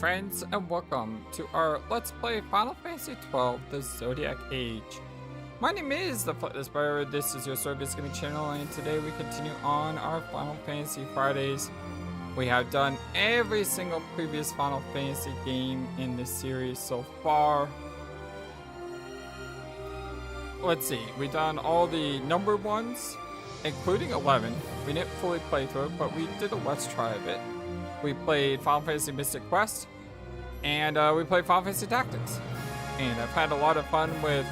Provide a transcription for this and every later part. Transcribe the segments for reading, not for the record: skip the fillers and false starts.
friends, and welcome to our Let's Play Final Fantasy XII The Zodiac Age. My name is the FlightlessBird, this is your service gaming channel, and today we continue on our Final Fantasy Fridays. We have done every single previous Final Fantasy game in this series so far. Let's see, we've done all the numbered ones, including 11. We didn't fully play through it, but we did a let's try of it. We played Final Fantasy Mystic Quest, and we played Final Fantasy Tactics. And I've had a lot of fun with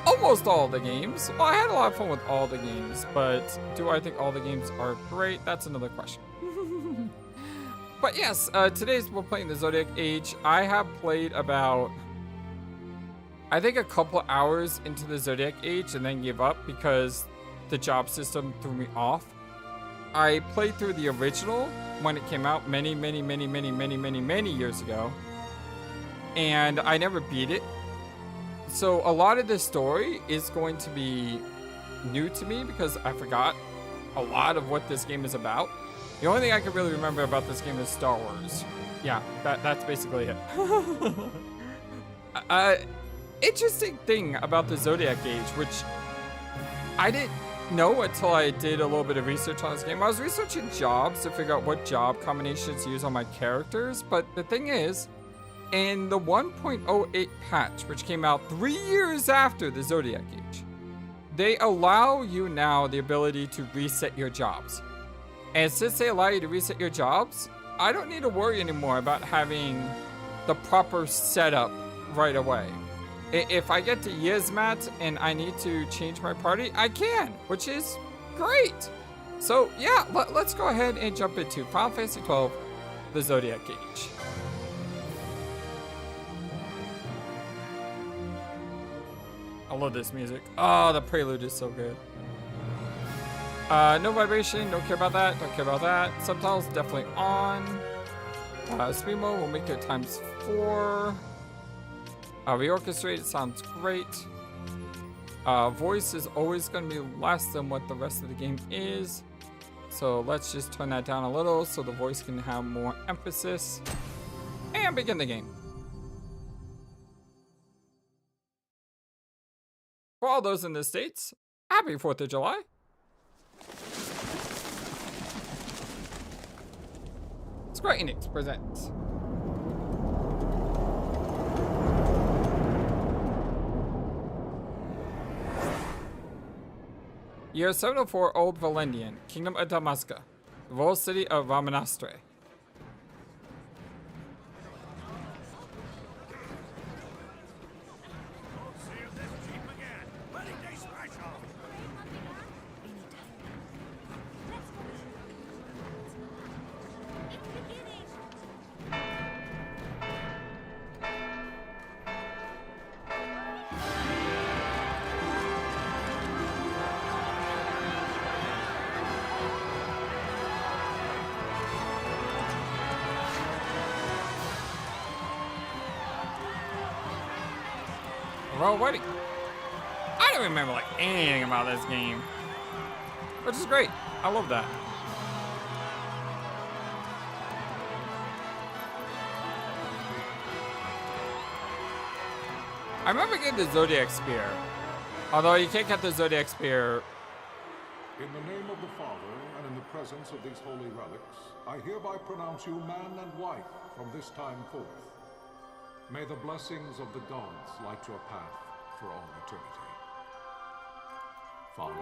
almost all the games. Well, I had a lot of fun with all the games, but do I think all the games are great? That's another question. But yes, we're playing the Zodiac Age. I have played about, I think, a couple hours into the Zodiac Age and then gave up because the job system threw me off. I played through the original when it came out many years ago, and I never beat it. So a lot of the story is going to be new to me because I forgot a lot of what this game is about. The only thing I can really remember about this game is Star Wars. Yeah, that's basically it. Interesting thing about the Zodiac Age, which I didn't know until I did a little bit of research on this game. I was researching jobs to figure out what job combinations to use on my characters, but the thing is, in the 1.08 patch, which came out 3 years after the Zodiac Age, they allow you now the ability to reset your jobs. And since they allow you to reset your jobs, I don't need to worry anymore about having the proper setup right away. If I get to Yizmat and I need to change my party, I can, which is great. So yeah, let's go ahead and jump into Final Fantasy XII The Zodiac Age. I love this music. Oh, the prelude is so good. No vibration, don't care about that, don't care about that. Subtitles definitely on. Speed mode will make it ×4. Reorchestrated sounds great. Voice is always going to be less than what the rest of the game is. So let's just turn that down a little so the voice can have more emphasis. And begin the game. For all those in the States, happy 4th of July. Square-Enix presents. Year 704 Old Valendian, Kingdom of Dalmasca, the royal city of Remaster. Royal wedding. I don't remember like anything about this game, which is great. I love that. I remember getting the Zodiac Spear, although you can't get the Zodiac Spear. In the name of the Father and in the presence of these holy relics, I hereby pronounce you man and wife from this time forth. May the blessings of the gods light your path for all eternity. Far on.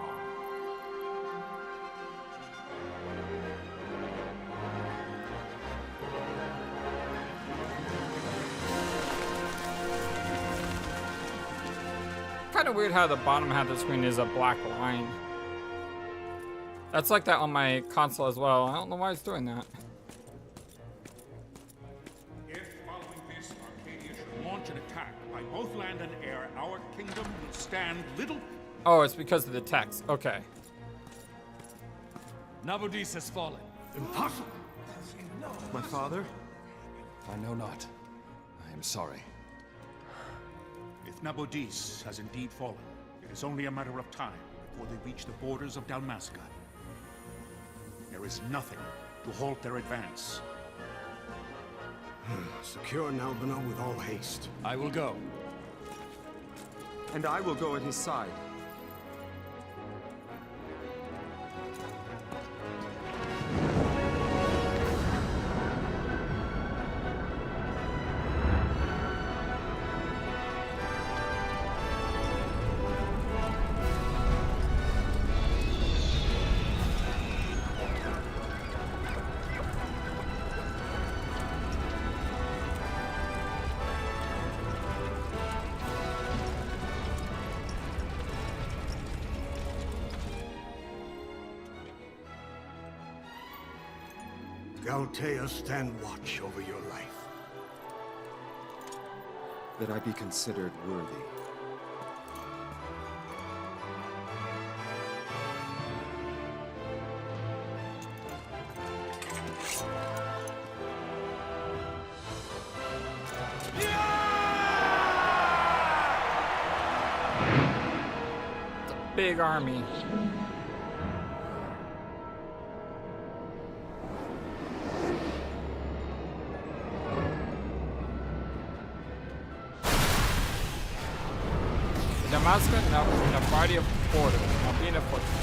Kind of weird how the bottom half of the screen is a black line. That's like that on my console as well. I don't know why it's doing that. An attack by both land and air, our kingdom will stand little. Oh, it's because of the text. Okay. Nabudis has fallen. Impossible. My father? I know not. I am sorry. If Nabudis has indeed fallen, it is only a matter of time before they reach the borders of Dalmasca. There is nothing to halt their advance. Secure Nalbina with all haste. I will go. And I will go at his side. Galtea, stand watch over your life. That I be considered worthy. It's a big army. Dalmasca now in a body of order, now being a fortress.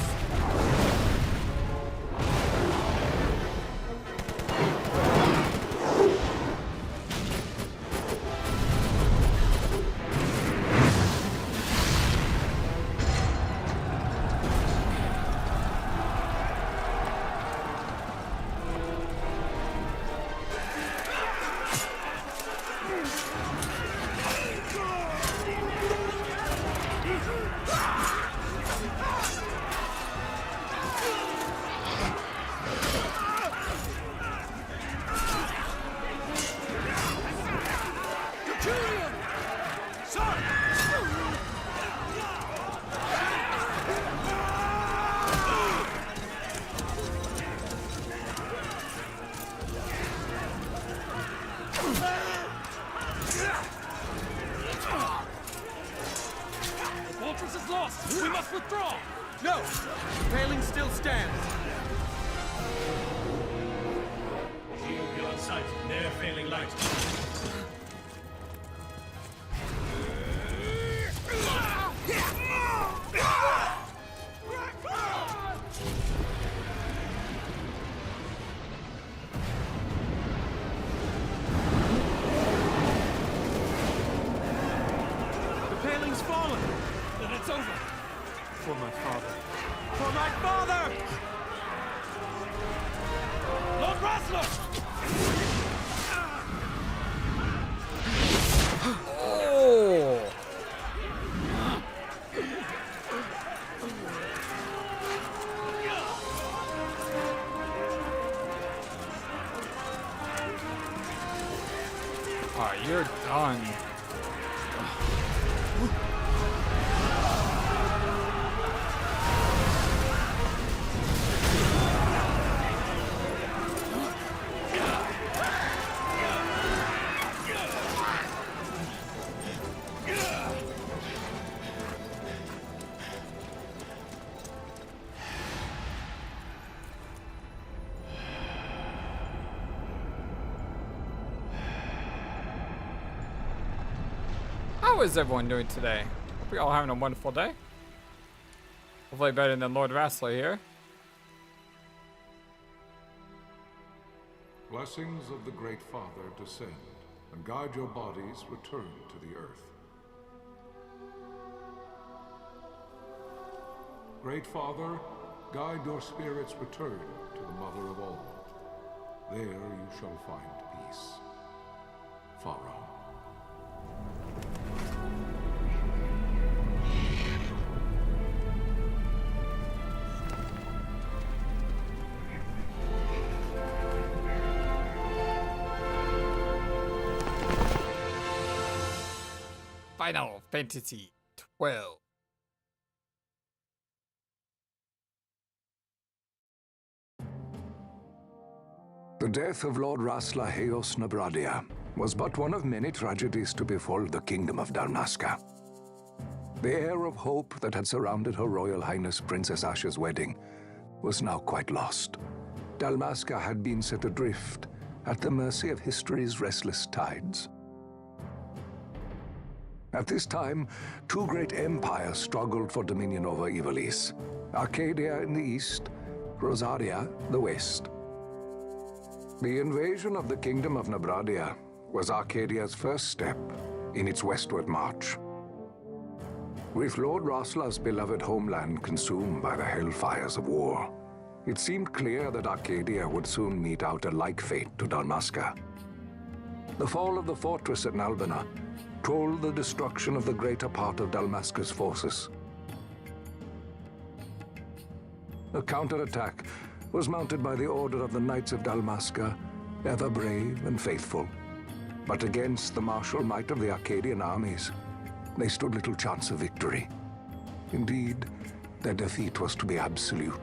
We must withdraw! No! The paling still stands. Shield beyond sight. Their failing light. The paling's fallen. Then it's over. For my father. For my father! Lord Rasler! Oh! Oh, you're done. How is everyone doing today? Hope you're all having a wonderful day. Hopefully better than Lord Rasler here. Blessings of the Great Father descend, and guide your bodies return to the earth. Great Father, guide your spirits return to the Mother of all. There you shall find peace. Pharaoh. Final Fantasy XII. The death of Lord Rasla Heos Nabradia was but one of many tragedies to befall the kingdom of Dalmasca. The air of hope that had surrounded Her Royal Highness Princess Ashe's wedding was now quite lost. Dalmasca had been set adrift, at the mercy of history's restless tides. At this time, two great empires struggled for dominion over Ivalice: Arcadia in the east, Rosaria the west. The invasion of the Kingdom of Nabradia was Arcadia's first step in its westward march. With Lord Rasla's beloved homeland consumed by the hellfires of war, it seemed clear that Arcadia would soon mete out a like fate to Dalmasca. The fall of the fortress at Nalbina told the destruction of the greater part of Dalmasca's forces. A counterattack was mounted by the order of the Knights of Dalmasca, ever brave and faithful. But against the martial might of the Arcadian armies, they stood little chance of victory. Indeed, their defeat was to be absolute.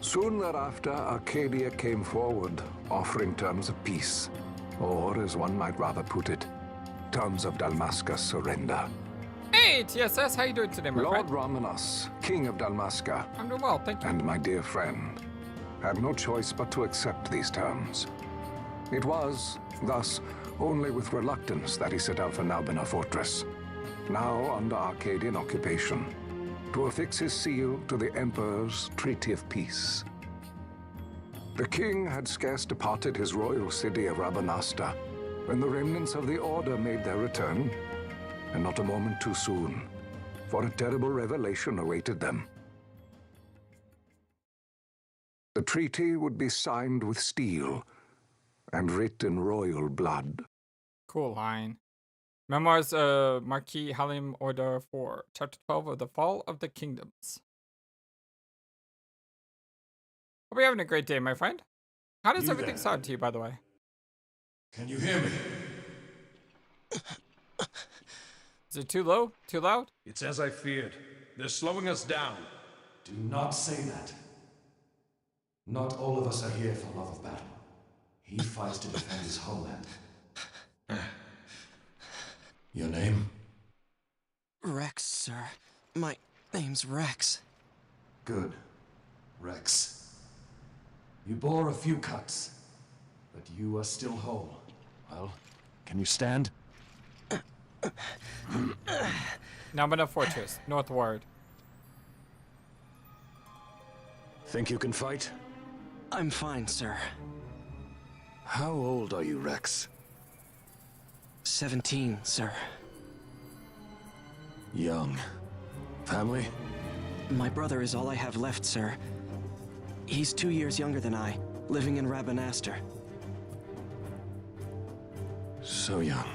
Soon thereafter, Arcadia came forward, offering terms of peace, or, as one might rather put it, terms of Dalmasca's surrender. Hey, TSS, how you doing today, my Lord friend? Romanos, King of Dalmasca, I'm doing well, thank you. and my dear friend, had no choice but to accept these terms. It was, thus, only with reluctance that he set out for Nalbina Fortress, now under Arcadian occupation, to affix his seal to the Emperor's Treaty of Peace. The king had scarce departed his royal city of Rabanasta when the remnants of the Order made their return, and not a moment too soon, for a terrible revelation awaited them. The treaty would be signed with steel and writ in royal blood. Cool line. Memoirs of Marquis Halim Order 4, Chapter 12 of the Fall of the Kingdoms. Hope you're having a great day, my friend. How does everything sound to you, by the way? Can you hear me? Is it too low? Too loud? It's as I feared. They're slowing us down. Do not say that. Not all of us are here for love of battle. He fights to defend his homeland. Your name? Rex, sir. My name's Rex. Good. Rex. You bore a few cuts, but you are still whole. Well, can you stand? Nalbina Fortress, northward. Think you can fight? I'm fine, sir. How old are you, Rex? 17, sir. Young. Family? My brother is all I have left, sir. He's 2 years younger than I, living in Rabanaster. So young.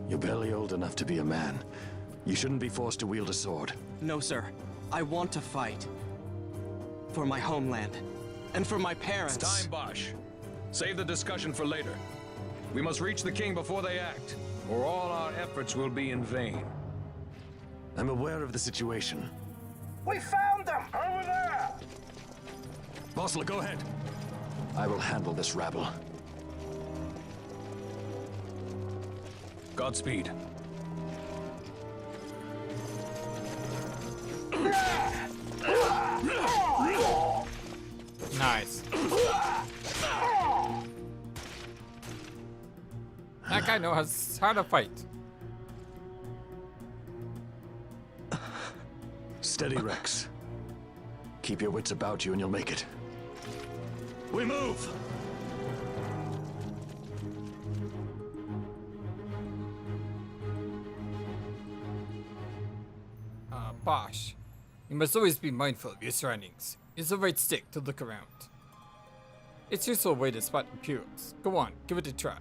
You're barely old enough to be a man. You shouldn't be forced to wield a sword. No, sir. I want to fight. For my homeland. And for my parents. It's time, Bosch. Save the discussion for later. We must reach the king before they act, or all our efforts will be in vain. I'm aware of the situation. We found them! Over there! Bossler, go ahead. I will handle this rabble. Godspeed. Nice. That guy knows how to fight. Steady, Rex. Keep your wits about you and you'll make it. We move! Bosch, you must always be mindful of your surroundings. Use the right stick to look around. It's a useful way to spot Imperials. Go on, give it a try.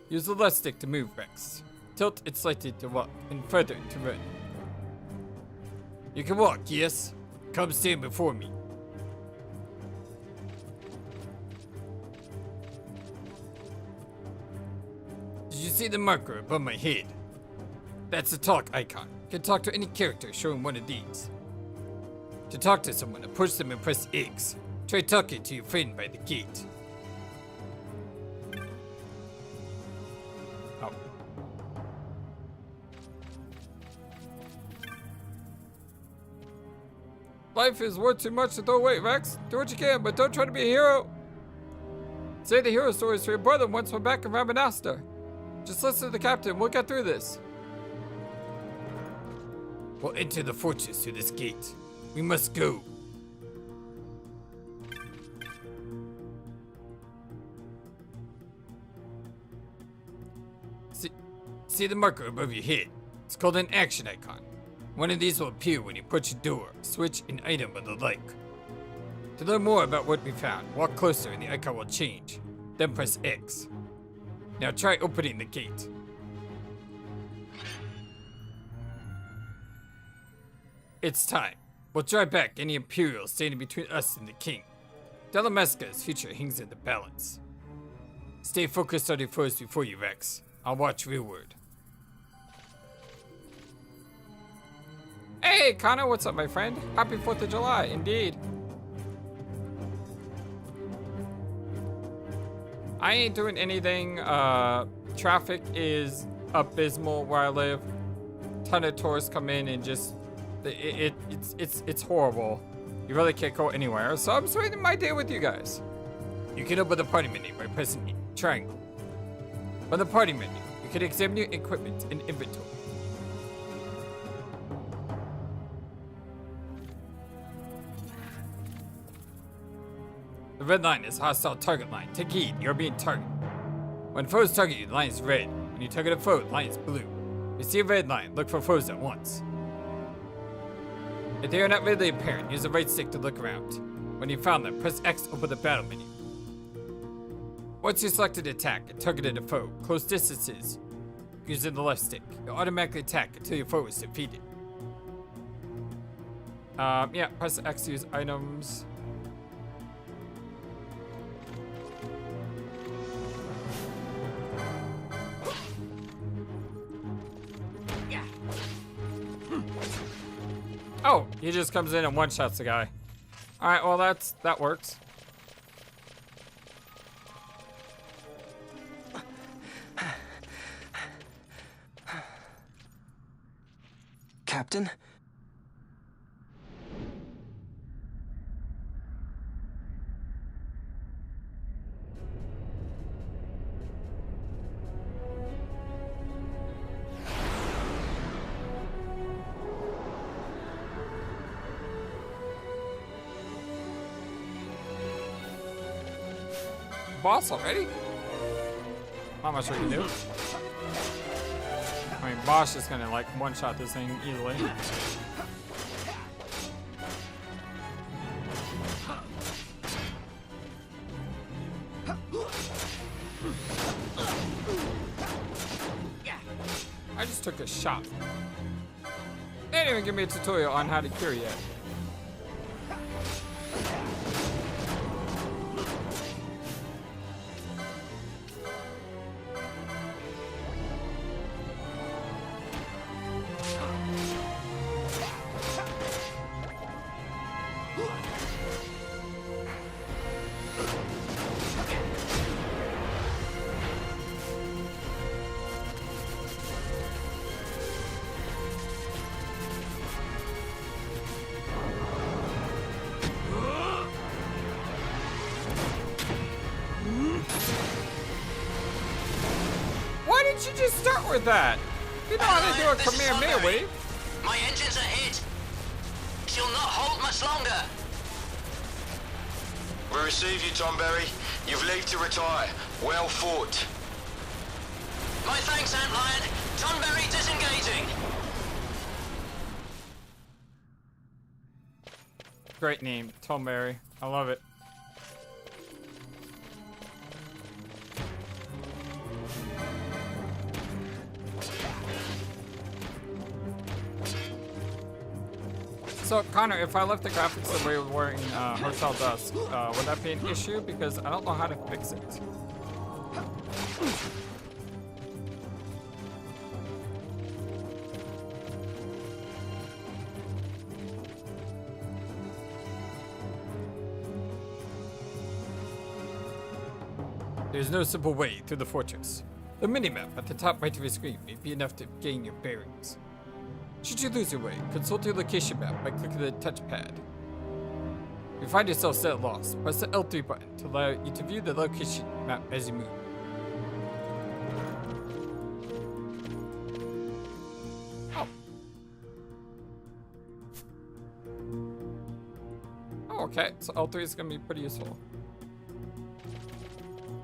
Use the left stick to move, Rex. Tilt it slightly to walk, and further to run. You can walk, yes? Come stand before me. Did you see the marker above my head? That's the talk icon. You can talk to any character showing one of these. To talk to someone, approach them and press X. Try talking to your friend by the gate. Oh. life is worth too much to throw away, Rex. Do what you can, but don't try to be a hero. Say the hero stories for your brother once we're back in Remaster. Just listen to the captain. We'll get through this. We'll enter the fortress through this gate. We must go. See the marker above your head? It's called an action icon. One of these will appear when you approach a door, switch, an item, or the like. To learn more about what we found, walk closer and the icon will change. Then press X. Now try opening the gate. It's time. We'll drive back any Imperials standing between us and the King. Dalmasca's future hangs in the balance. Stay focused on your foes before you, Rex. I'll watch rearward. Hey, Connor, what's up, my friend? Happy 4th of July, indeed. I ain't doing anything. Traffic is abysmal where I live. Ton of tourists come in and just it's horrible. You really can't go anywhere. So I'm spending my day with you guys. You can open the party menu by pressing triangle. On the party menu, you can examine your equipment and inventory. The red line is hostile target line. Take heed, you're being targeted. When foes target you, the line is red. When you target a foe, the line is blue. If you see a red line, look for foes at once. If they are not readily apparent, use the right stick to look around. When you found them, press X to open the battle menu. Once you selected attack and targeted a foe, close distances, using the left stick, you'll automatically attack until your foe is defeated. Yeah, press X to use items. Oh, he just comes in and one-shots the guy. Alright, well that works. Captain? Boss already? Not much we can do. I mean, Bosch is gonna like one-shot this thing easily. I just took a shot. They didn't even give me a tutorial on how to cure yet. Why didn't you just start with that? You know how to do a Kamehameha wave. My engines are hit. She'll not hold much longer. We receive you, Tomberry. You've leave to retire. Well fought. My thanks, Antlion. Tonberry disengaging. Great name, Tomberry. I love it. So, Connor, if I left the graphics the way we're wearing Hotel Dusk, would that be an issue? Because I don't know how to fix it. There's no simple way through the fortress. The minimap at the top right of your screen may be enough to gain your bearings. Should you lose your way, consult your location map by clicking the touchpad. you find yourself still lost, press the L3 button to allow you to view the location map as you move. Oh, okay, so L3 is going to be pretty useful.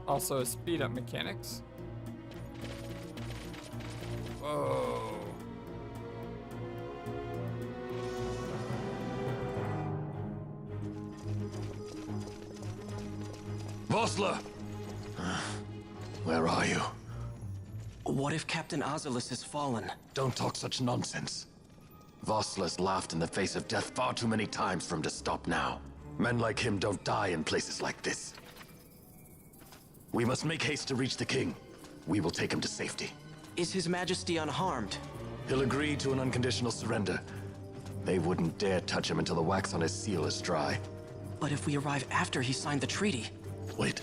Also, speed up mechanics. Whoa. Vossler! Where are you? What if Captain Ivalice has fallen? Don't talk such nonsense. Vossler's laughed in the face of death far too many times for him to stop now. Men like him don't die in places like this. We must make haste to reach the king. We will take him to safety. Is His Majesty unharmed? He'll agree to an unconditional surrender. They wouldn't dare touch him until the wax on his seal is dry. But if we arrive after he signed the treaty? Wait.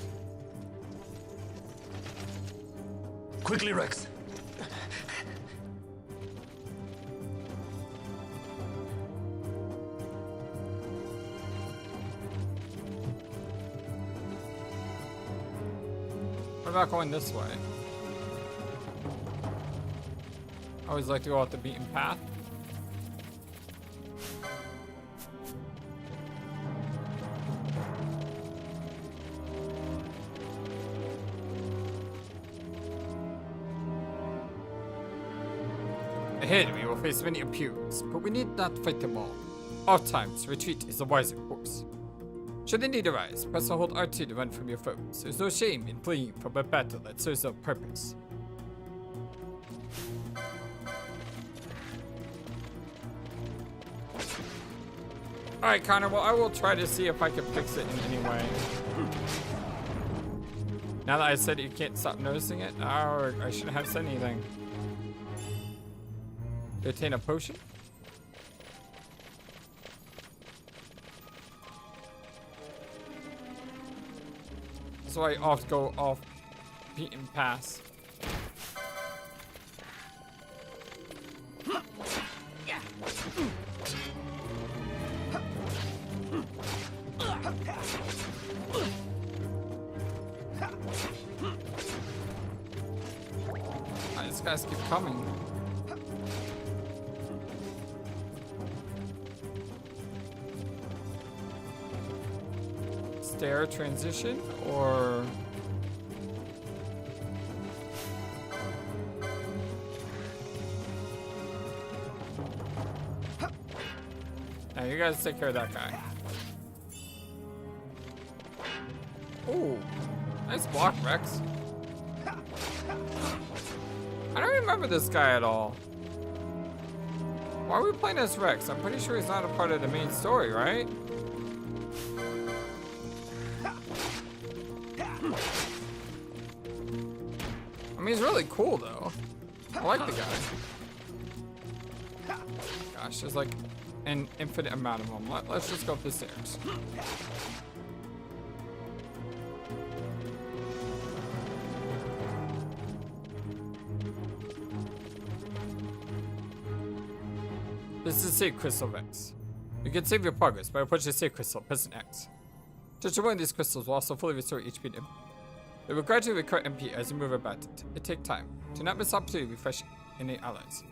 Quickly, Rex. What about going this way? I always like to go out the beaten path. Ahead, we will face many imperials, but we need not fight them all. Oftentimes, retreat is the wiser course. Should the need arise, press and hold R2 to run from your foes. There's no shame in fleeing from a battle that serves no purpose. Alright, Connor, well, I will try to see if I can fix it in any way. Now that I said you can't stop noticing it, or I shouldn't have said anything. To attain a potion? So I oft go off beaten paths. These guys keep coming. Stair transition or now you guys take care of that guy. Ooh, nice block, Rex. I don't remember this guy at all. Why are we playing as Rex? I'm pretty sure he's not a part of the main story, right? I mean, he's really cool, though. I like the guy. Gosh, there's like an infinite amount of them. Let's just go up the stairs. This is Save Crystal Rex. You can save your progress by approaching the Save Crystal, pressing X. Touching one of these crystals will also fully restore HP to him. They will gradually recur MP as you move about it. It takes time. Do not miss opportunity to refresh any allies.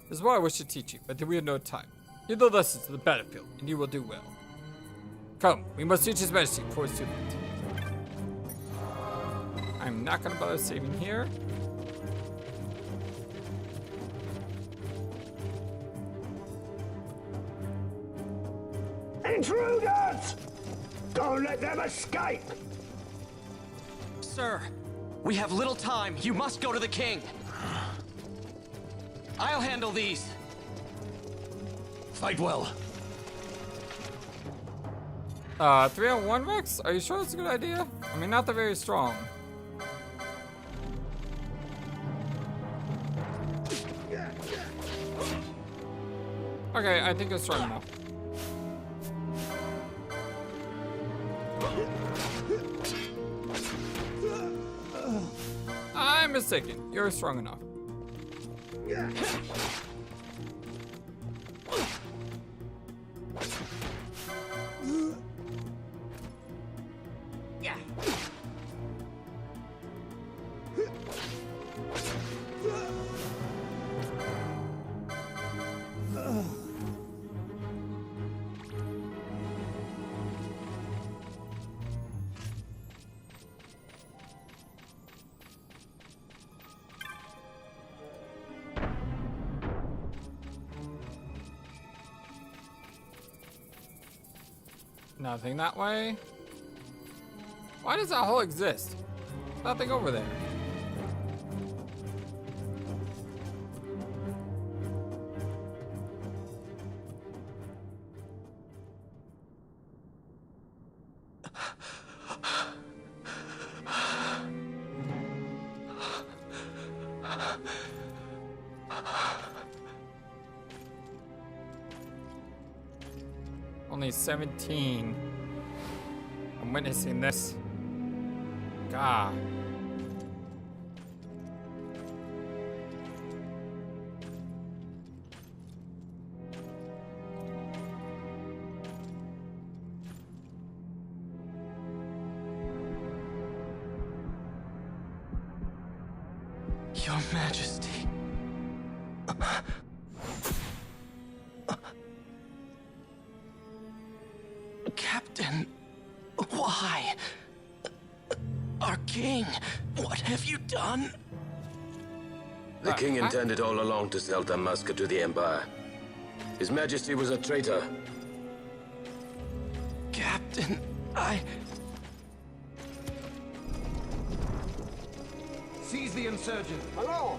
This is what I wish to teach you, but we have no time. Heed the lessons of the battlefield, and you will do well. Come, we must reach His Majesty before it's too late. I'm not gonna bother saving here. Intruders! Don't let them escape! Sir, we have little time. You must go to the king. I'll handle these. Fight well. 3-on-1 Rex? Are you sure that's a good idea? I mean, not that very strong. Okay, I think it's strong enough. I'm mistaken. You're strong enough. Nothing that way. Why does that hole exist? Nothing over there. Only 17. I'm witnessing this. God. Your Majesty. Captain, why? Our king, what have you done? The king intended all along to sell Dalmasca to the Empire. His Majesty was a traitor. Captain, Seize the insurgent. Hello.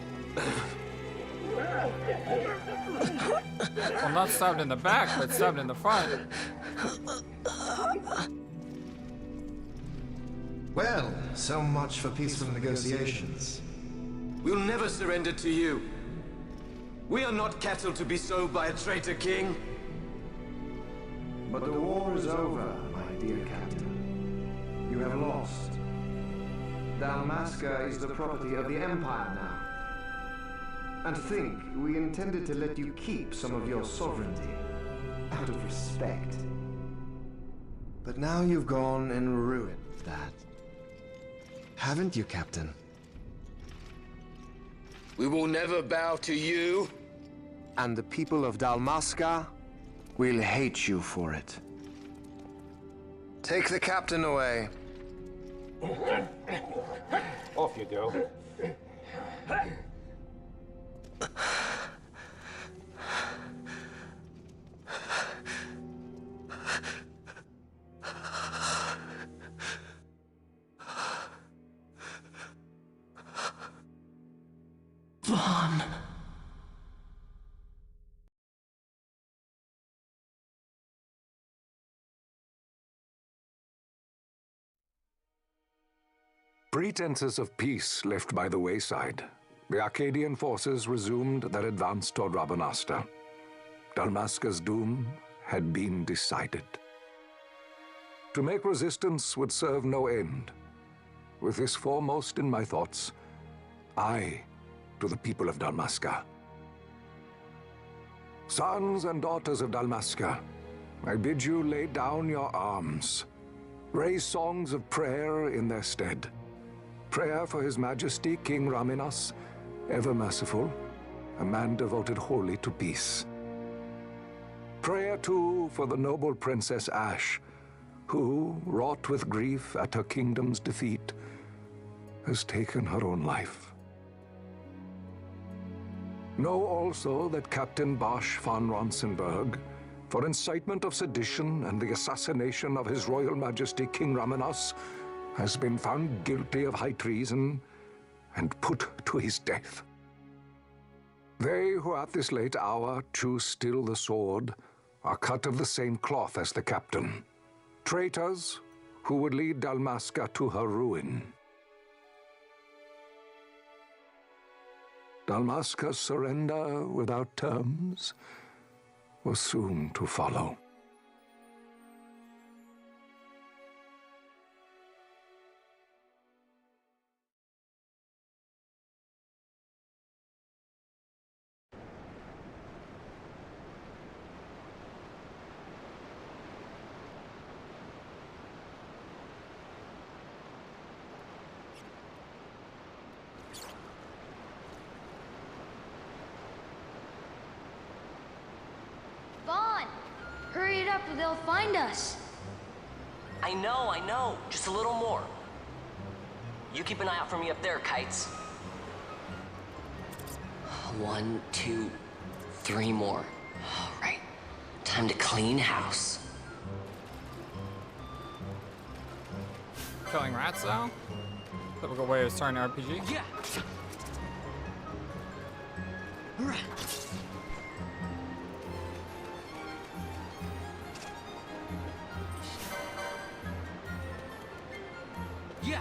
Well, not stabbed in the back, but stabbed in the front. Well, so much for peaceful negotiations. We'll never surrender to you. We are not cattle to be sold by a traitor king. But the war is over, my dear captain. You have lost. Dalmasca is the property of the Empire now. And think, we intended to let you keep some of your sovereignty, out of respect. But now you've gone and ruined that. Haven't you, Captain? We will never bow to you. And the people of Dalmasca will hate you for it. Take the captain away. Off you go. Vaughn. Pretenses of peace left by the wayside, the Archadian forces resumed their advance toward Rabanasta. Dalmasca's doom had been decided. To make resistance would serve no end. With this foremost in my thoughts, I, to the people of Dalmasca. Sons and daughters of Dalmasca, I bid you lay down your arms. Raise songs of prayer in their stead. Prayer for His Majesty King Raminas, ever merciful, a man devoted wholly to peace. Prayer, too, for the noble Princess Ashe, who, wrought with grief at her kingdom's defeat, has taken her own life. Know also that Captain Bosch von Ronsenberg, for incitement of sedition and the assassination of His Royal Majesty King Raminas, has been found guilty of high treason and put to his death. They who at this late hour choose still the sword are cut of the same cloth as the captain. Traitors who would lead Dalmasca to her ruin. Dalmasca's surrender without terms was soon to follow. Hurry it up or they'll find us. I know. Just a little more. You keep an eye out for me up there, Kites. 1, 2, 3 more. All right. Time to clean house. killing rats though. Typical way of starting an RPG. Yeah. Yeah.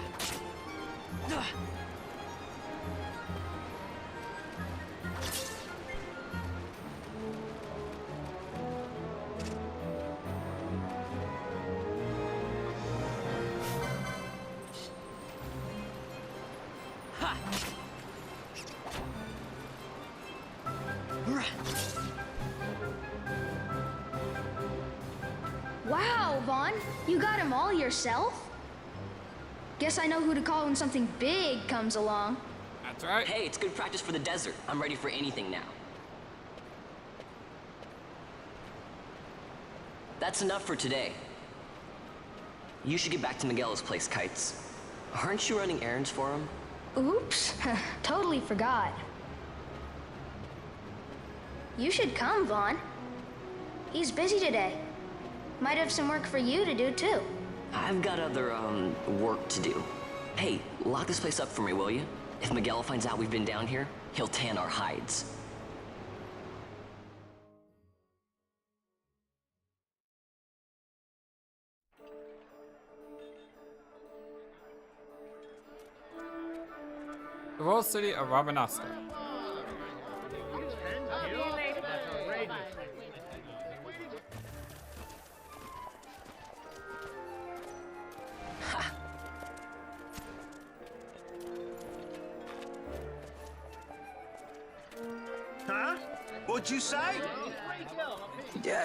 Wow, Vaughn, you got him all yourself? Guess I know who to call when something big comes along. That's right. Hey, it's good practice for the desert. I'm ready for anything now. That's enough for today. You should get back to Miguel's place, Kites. Aren't you running errands for him? Oops, totally forgot. You should come, Vaughn. He's busy today. Might have some work for you to do, too. I've got other, work to do. Hey, lock this place up for me, will you? If Miguel finds out we've been down here, he'll tan our hides. The royal city of Rabanasca. Huh? What'd you say?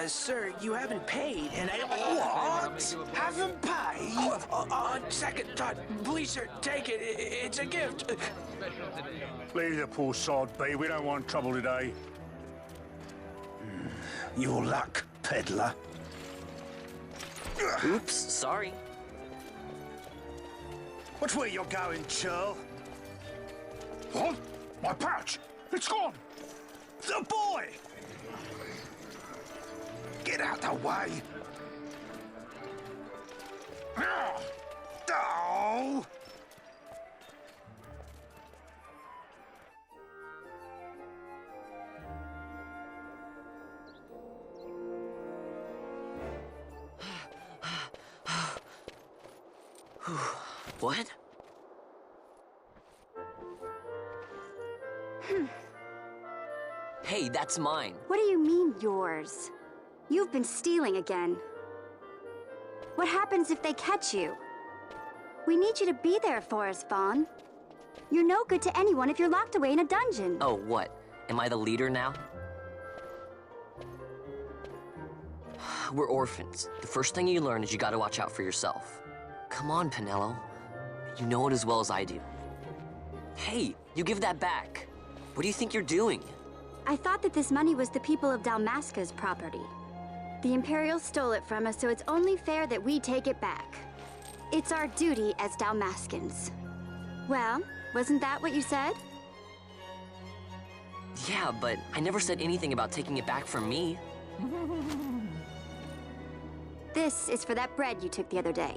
Sir, you haven't paid, and I... What? Haven't paid? On second thought, please, sir, take it. It's a gift. Leave the poor sod be. We don't want trouble today. Your luck, peddler. Oops, sorry. Watch where you're going, churl. What? My pouch! It's gone! The boy! Get out the way. Oh! What? Hey, that's mine. What do you mean, yours? You've been stealing again. What happens if they catch you? We need you to be there for us, Vaughn. You're no good to anyone if you're locked away in a dungeon. Oh, what? Am I the leader now? We're orphans. The first thing you learn is you gotta watch out for yourself. Come on, Pinello. You know it as well as I do. Hey, you give that back. What do you think you're doing? I thought that this money was the people of Dalmasca's property. The Imperials stole it from us, so it's only fair that we take it back. It's our duty as Dalmascans. Well, wasn't that what you said? Yeah, but I never said anything about taking it back from me. This is for that bread you took the other day.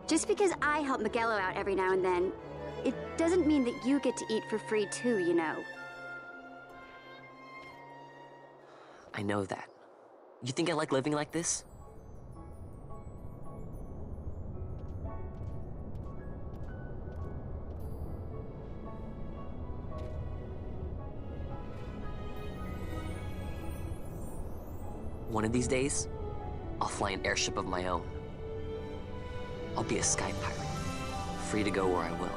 Just because I help Miguelo out every now and then, it doesn't mean that you get to eat for free too, you know. I know that. You think I like living like this? One of these days, I'll fly an airship of my own. I'll be a sky pirate, free to go where I will.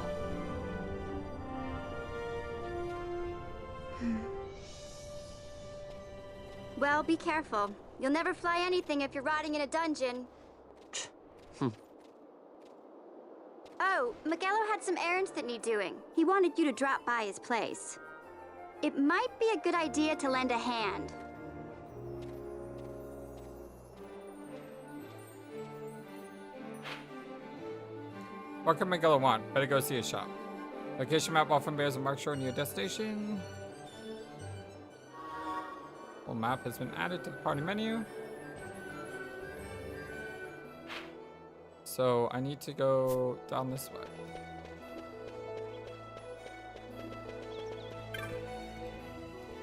Well, be careful. You'll never fly anything if you're rotting in a dungeon. Oh, Miguelo had some errands that need doing. He wanted you to drop by his place. It might be a good idea to lend a hand. What can Miguel want? Better go see a shop. Location map often bears a mark showing your destination. Full map has been added to the party menu. So I need to go down this way.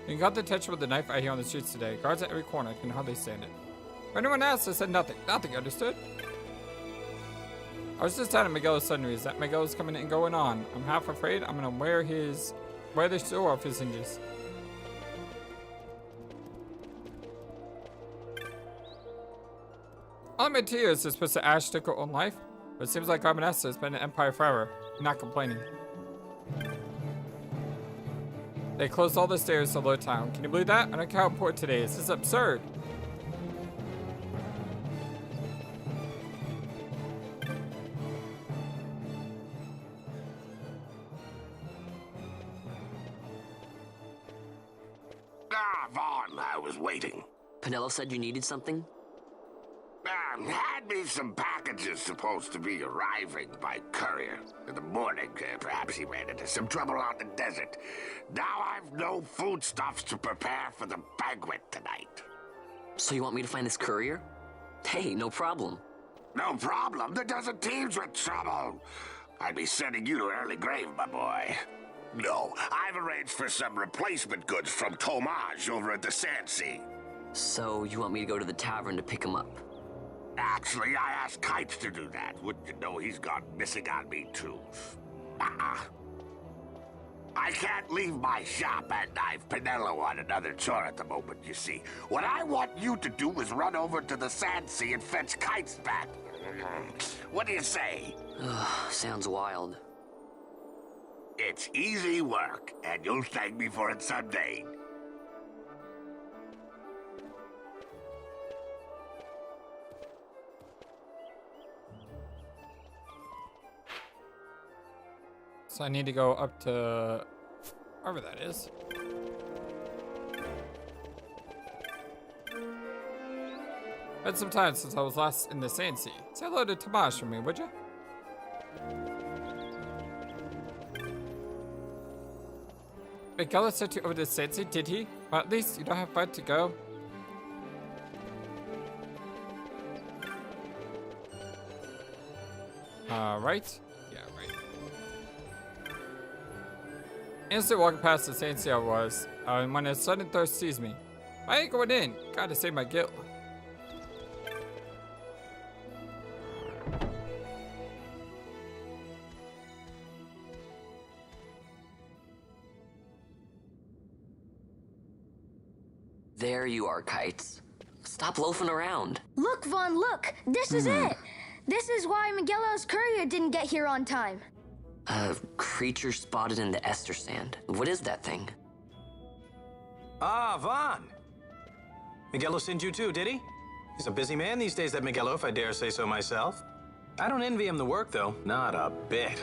You got the attention with the knife I hear on the streets today. Guards at every corner. I can hardly stand it. If anyone asked, I said nothing. Nothing, understood? I was just down at Miguel's sundries. That Miguel's coming and going on. I'm half afraid I'm gonna wear the door off his hinges. I'll admit to you, it's supposed to Ashe took her own life, but it seems like Archadian has been an empire forever. I'm not complaining. They closed all the stairs to Low Town. Can you believe that? I don't care how important today is. This is absurd. Vaughn, I was waiting. Penelo said you needed something? Had me some packages supposed to be arriving by courier. In the morning, perhaps he ran into some trouble on the desert. Now I've no foodstuffs to prepare for the banquet tonight. So you want me to find this courier? Hey, no problem. No problem. The desert teems with trouble. I'd be sending you to early grave, my boy. No, I've arranged for some replacement goods from Tomage over at the Sandsea. So you want me to go to the tavern to pick him up? Actually, I asked Kites to do that. Wouldn't you know he's gone missing on me, too. I can't leave my shop, and I've Penelo on another chore at the moment, you see. What I want you to do is run over to the Sandsea and fetch Kites back. What do you say? Sounds wild. It's easy work, and you'll thank me for it someday. So I need to go up to wherever that is. Been some time since I was last in the Sandsea. Say hello to Tomage for me, would you? Miguel sent you over to Sandsea, did he? Well, at least you don't have far to go. Right? Yeah, right. Instantly walking past the Sandsea I was, and when a sudden thirst seized me. I ain't going in. Gotta save my guilt. There you are, Kites. Stop loafing around. Look, Vaughn, look! This is it! This is why Miguelo's courier didn't get here on time. A creature spotted in the Ester Sand. What is that thing? Ah, Vaughn! Miguelo sent you too, did he? He's a busy man these days, that Miguelo, if I dare say so myself. I don't envy him the work, though. Not a bit.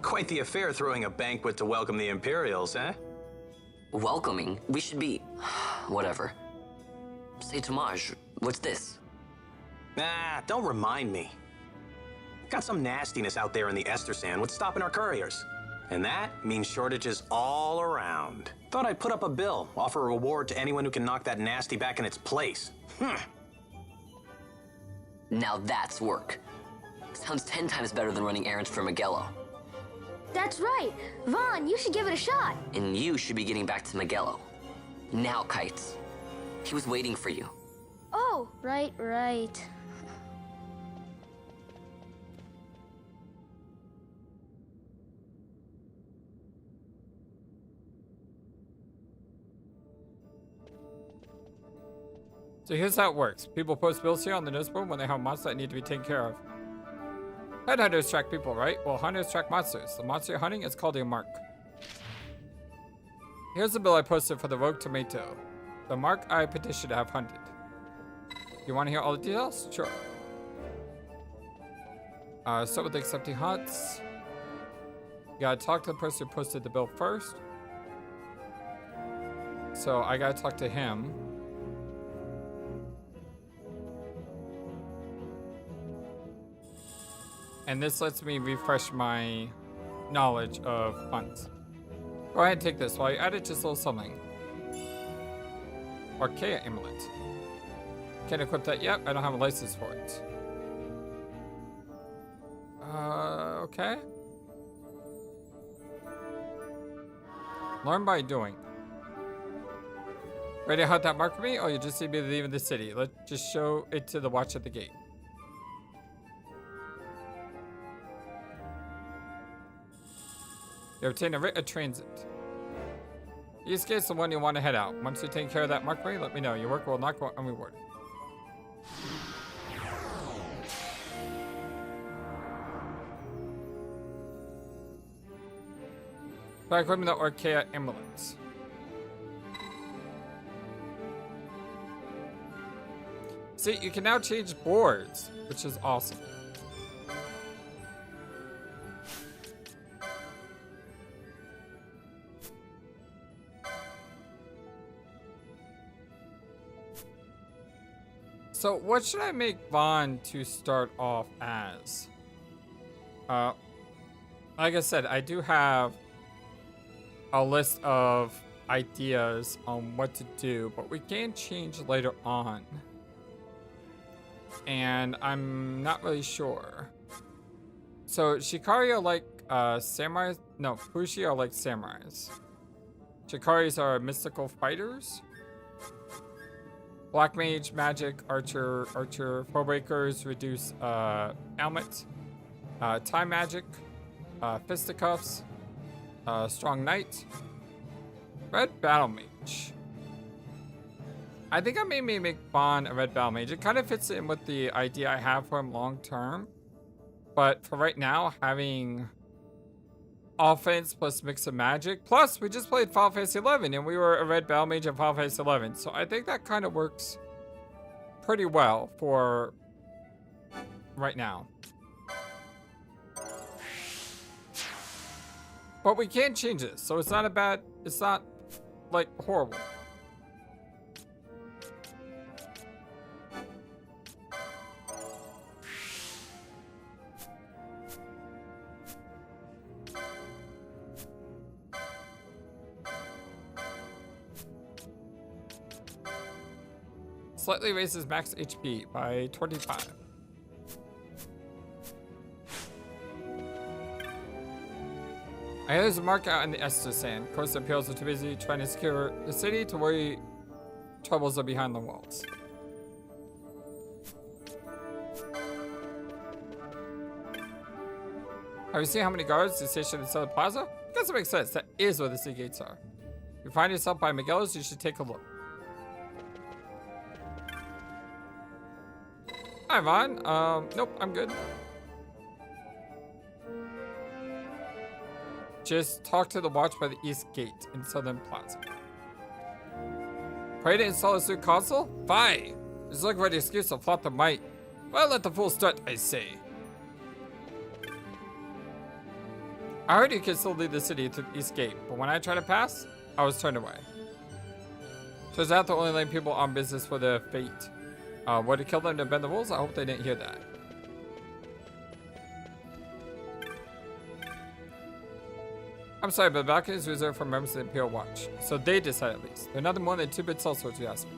Quite the affair throwing a banquet to welcome the Imperials, eh? Welcoming? We should be... whatever. Say, Tomage, what's this? Nah, don't remind me. Got some nastiness out there in the Ester Sand. What's stopping our couriers? And that means shortages all around. Thought I'd put up a bill, offer a reward to anyone who can knock that nasty back in its place. Now that's work. Sounds 10 times better than running errands for Miguelo. That's right. Vaughn, you should give it a shot. And you should be getting back to Miguelo. Now, Kites. He was waiting for you. Oh, right. So here's how it works. People post bills here on the notice board when they have monsters that need to be taken care of. Headhunters track people, right? Well, hunters track monsters. The monster you're hunting is called a mark. Here's the bill I posted for the rogue tomato. The mark I petitioned to have hunted. You want to hear all the details? Sure. Start with accepting hunts. You gotta talk to the person who posted the bill first. So I gotta talk to him. And this lets me refresh my knowledge of hunts. Go ahead and take this while you add it just a little something. Archaic amulet. Can't equip that yet. I don't have a license for it. okay. Learn by doing. Ready to hunt that mark for me? Oh, you just need me to leave the city. Let's just show it to the watch at the gate. You obtain a writ of transit. East gate's the one you want to head out. Once you take care of that mark for me, let me know. Your work will not go unrewarded. By equipping the Archaic Ambulance. See, you can now change boards, which is awesome. So what should I make Vaughn to start off as? Like I said, I do have a list of ideas on what to do, but we can change later on. And I'm not really sure. So Shikari are like samurais? No, Fushi are like samurais. Shikaris are mystical fighters. Black mage, magic, archer, Forebreakers reduce ailment. Time magic, fisticuffs, strong knight, red battle mage. I think I may make Vaughn a red battle mage. It kind of fits in with the idea I have for him long term. But for right now, having offense plus mix of magic. Plus, we just played Final Fantasy XI and we were a red battle mage in Final Fantasy XI. So I think that kind of works pretty well for right now. But we can change this, so it's not a bad, it's not like horrible. Slightly raises max HP by 25. I hear there's a mark out in the Esther Sand. Of course, the Imperials are too busy trying to secure the city to worry troubles are behind the walls. Have you seen how many guards are stationed in the Southern Plaza? I guess it makes sense. That is where the city gates are. If you find yourself by Miguel's, you should take a look. Hi, Vaughn. Nope, I'm good. Just talk to the watch by the East Gate in Southern Plaza. Pray to install a new console? Fine. Just look for the excuse to flop the might. Well, let the fool strut, I say. I heard you can still leave the city to the East Gate, but when I tried to pass, I was turned away. Turns out they're only letting people on business for their fate. Were to kill them to bend the rules? I hope they didn't hear that. I'm sorry, but the balcony is reserved for members of the Imperial Watch. So they decide at least. They're nothing more than 2-bit sellswords, if you ask me.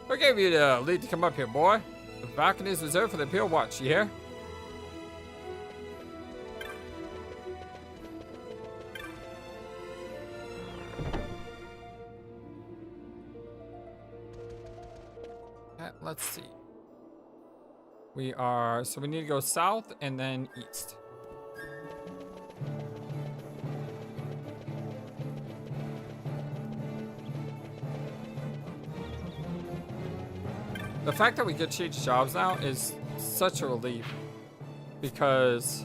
Who gave you the lead to come up here, boy? The balcony is reserved for the Imperial Watch, you hear? Let's see. We are, so we need to go south and then east. The fact that we get change jobs now is such a relief because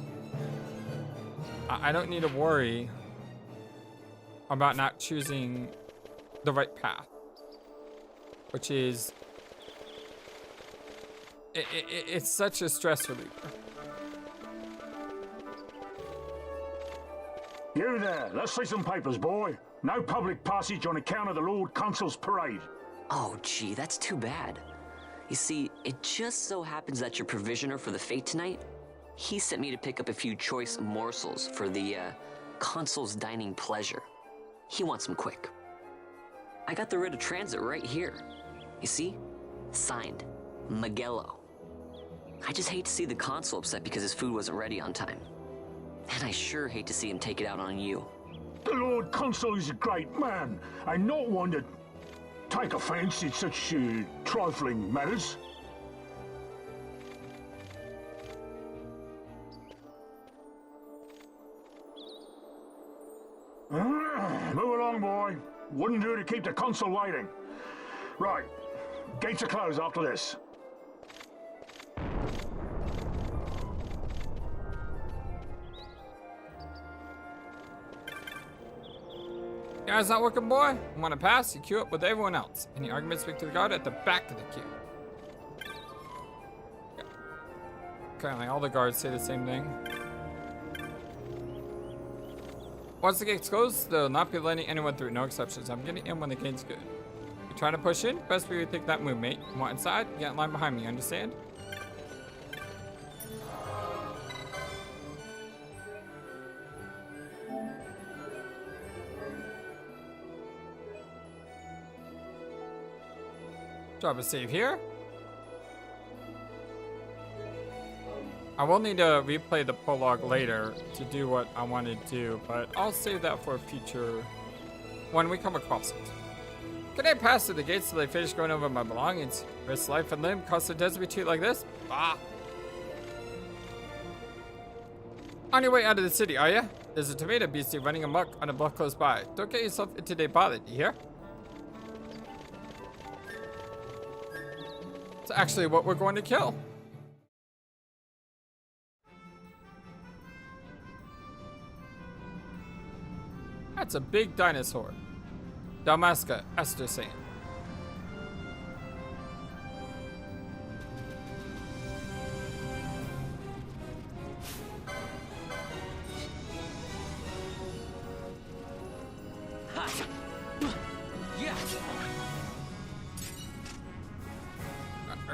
I don't need to worry about not choosing the right path, which is it's such a stress reliever. You there, let's see some papers, boy. No public passage on account of the Lord Consul's parade. Oh, gee, that's too bad. You see, it just so happens that your provisioner for the fete tonight, he sent me to pick up a few choice morsels for the Consul's dining pleasure. He wants them quick. I got the writ of transit right here. You see? Signed, Miguelo. I just hate to see the consul upset because his food wasn't ready on time. And I sure hate to see him take it out on you. The Lord Consul is a great man, and not one to take offense in such trifling matters. Move along, boy. Wouldn't do to keep the consul waiting. Right. Gates are closed after this. Guys, not working, boy? Want to pass? You queue up with everyone else. Any arguments, speak to the guard at the back of the queue. Okay. Currently, all the guards say the same thing. Once the gate's closed, they'll not be letting anyone through, no exceptions. I'm getting in when the gate's good. You're trying to push in? Best for you to take that move, mate. You want inside? Get in line behind me, understand? Drop a save here. I will need to replay the prologue later to do what I want to do, but I'll save that for a future when we come across it. Can I pass through the gates till they finish going over my belongings? Risk life and limb, cost the desert be treated like this? Bah! On your way out of the city, are you? There's a tomato beastie running amok on a bluff close by. Don't get yourself into their bother, you hear? It's actually what we're going to kill. That's a big dinosaur. Dalmasca, Esther saying.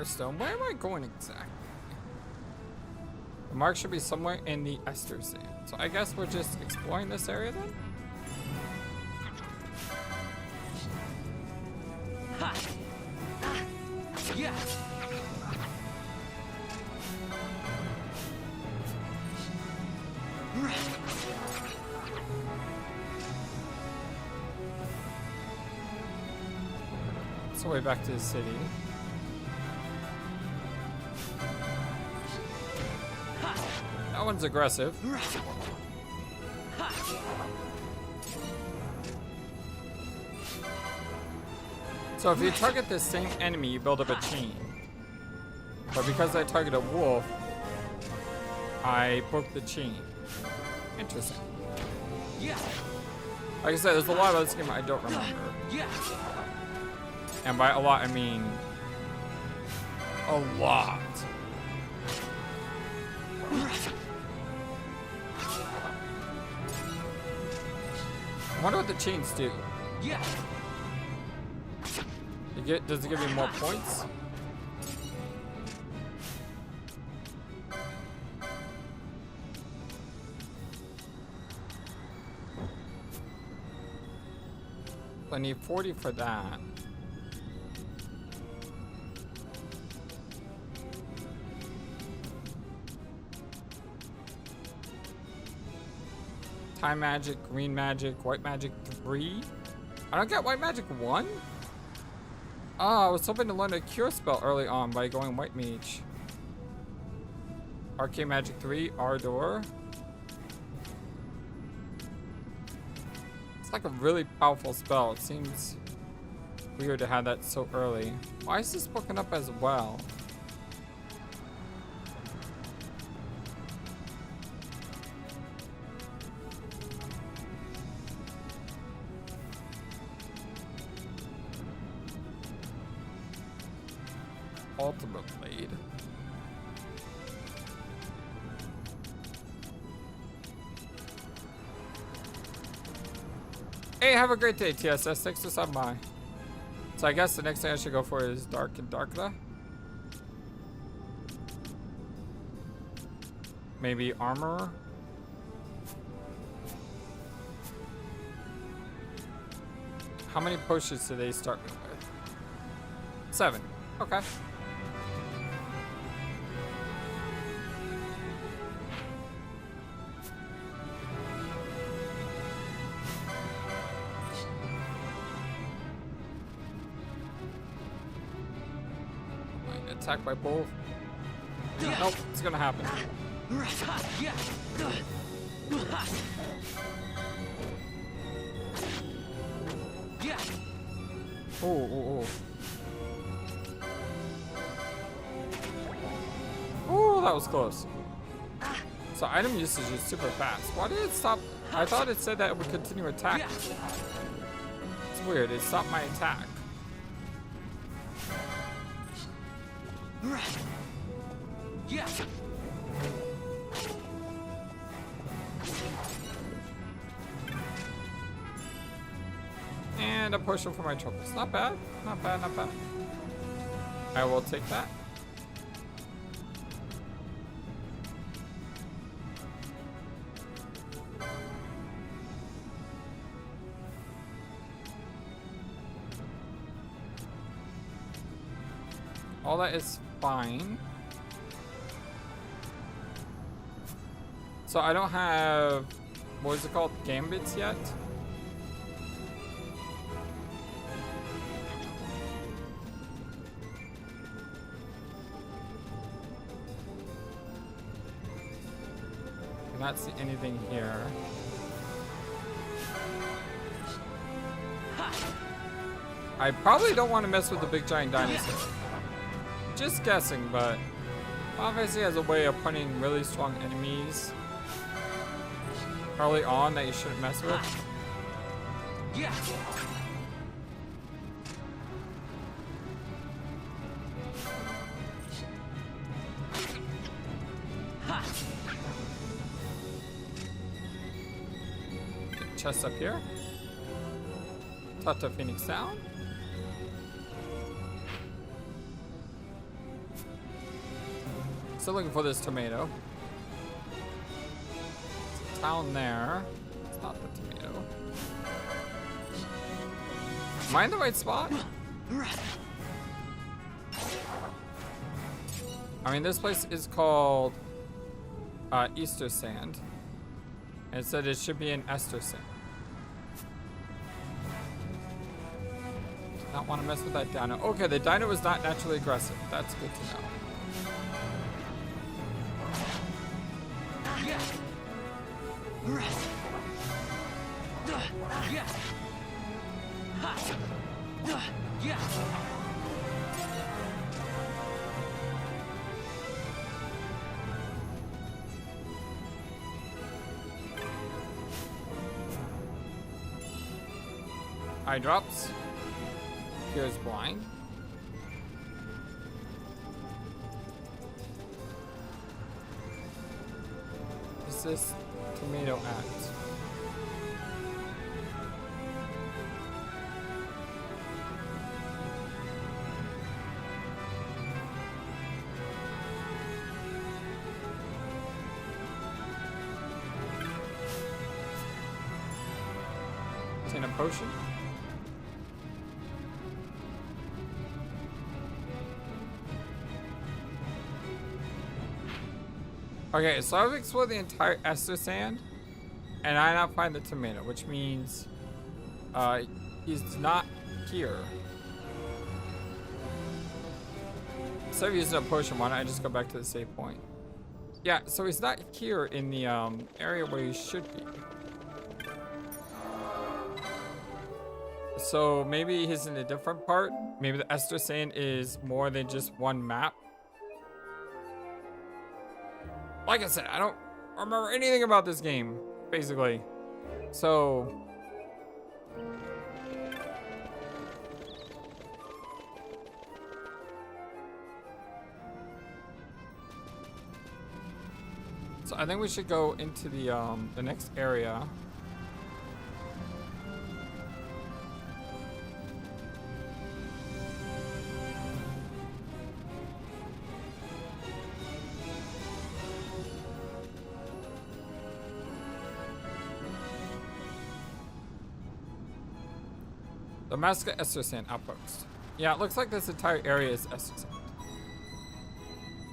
Stone. Where am I going exactly? The mark should be somewhere in the Esther sand. So I guess we're just exploring this area then? Yeah. It's the way back to the city. That one's aggressive. So if you target the same enemy, you build up a chain. But because I target a wolf, I broke the chain. Interesting. Like I said, there's a lot of this game I don't remember. And by a lot, I mean a lot. I wonder what the chains do. Does it give me more points? I need 40 for that. Time magic, green magic, white magic 3. I don't get white magic 1? Oh, I was hoping to learn a cure spell early on by going white mage. Arcane magic 3, Ardor. It's like a really powerful spell. It seems weird to have that so early. Why is this broken up as well? Ultimate Blade. Hey, have a great day, TSS. Thanks for stopping by. So I guess the next thing I should go for is Dark and Darkla. Maybe Armor. How many potions do they start me with? 7. Okay. attacked by both. Nope, it's gonna happen. Oh. Oh, that was close. So item usage is super fast. Why did it stop? I thought it said that it would continue attacking. It's weird, it stopped my attack. And a potion for my troubles. Not bad, not bad, not bad. I will take that. All that is fine. So I don't have, what is it called, gambits yet? Cannot see anything here. I probably don't want to mess with the big giant dinosaur. Just guessing, but Final Fantasy has a way of putting really strong enemies early on that you shouldn't mess with. Chest up here. Tata Phoenix down. Still looking for this tomato. It's a town there. It's not the tomato. Am I in the right spot? I mean, this place is called Easter Sand. And it said it should be in Esther Sand. Not want to mess with that dino. Okay, the dino is not naturally aggressive. That's good to know. Eye drops. Here's blind. Is this tomato at? Obtain a potion. Okay, so I've explored the entire Esther Sand, and I not find the tomato, which means he's not here. Instead of using a potion, why don't I just go back to the save point? Yeah, so he's not here in the area where he should be. So maybe he's in a different part. Maybe the Esther Sand is more than just one map. Like I said, I don't remember anything about this game, basically. So I think we should go into the next area. Dalmasca Esther Sand Outpost. Yeah, it looks like this entire area is Esther Sand.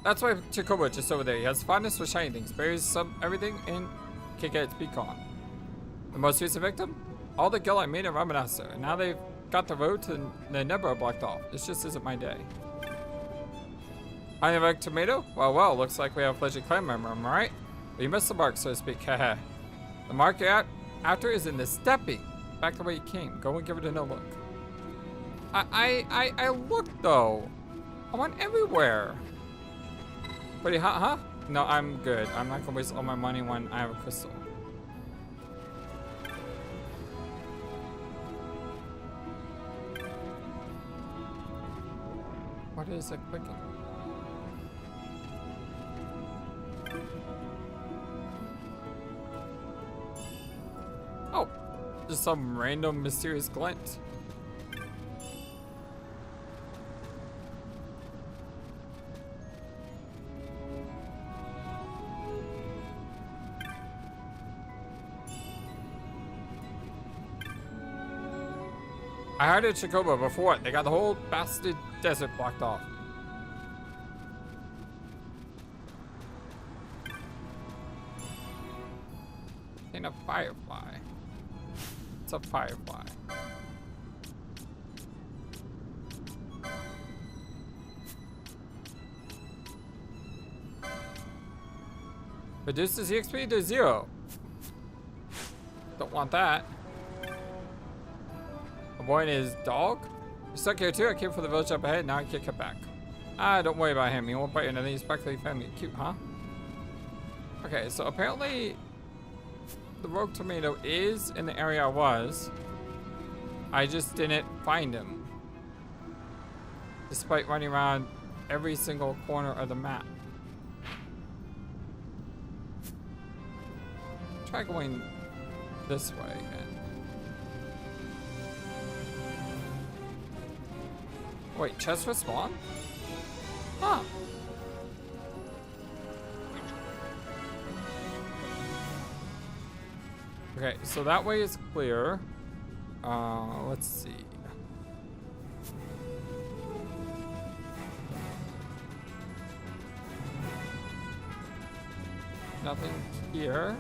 That's why Chocobo just over there. He has fondness for shiny things, buries everything, and can get its beak on. The most recent victim? All the gil I made in Remaster, and now they've got the road to the Nebra blocked off. This just isn't my day. Honey Egg Tomato? Well, looks like we have a fledgling clan member, am I right? Well, you missed the mark, so to speak, haha. The mark you're after is in the stepping. Back the way you came. Go and give it a no look. I looked though. I went everywhere. Pretty hot, huh? No, I'm good. I'm not gonna waste all my money when I have a crystal. What is it clicking? Oh, just some random mysterious glint. I heard at Chocobo before. They got the whole bastard desert blocked off. And a firefly. It's a firefly. Reduces EXP to 0. Don't want that. Avoid his dog? You're stuck here too? I came for the village up ahead, now I can't come back. Ah, don't worry about him. He won't bite you, and then he's practically family. Cute, huh? Okay, so apparently the rogue tomato is in the area I was. I just didn't find him. Despite running around every single corner of the map. Try going this way again. Wait, chest respawn? Huh. Okay, so that way is clear. Let's see. Nothing here.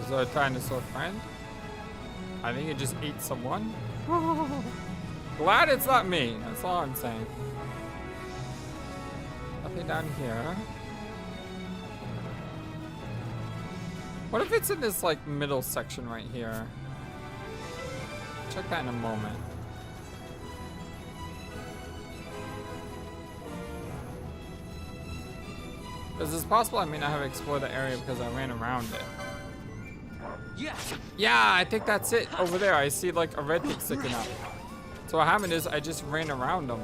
Is there a dinosaur friend? I think it just ate someone. Glad it's not me. That's all I'm saying. Nothing down here. What if it's in this like middle section right here? Check that in a moment. Because it's possible I may not have explored the area because I ran around it. Yeah, I think that's it. Over there, I see like a red thing sticking up. So what happened is I just ran around them.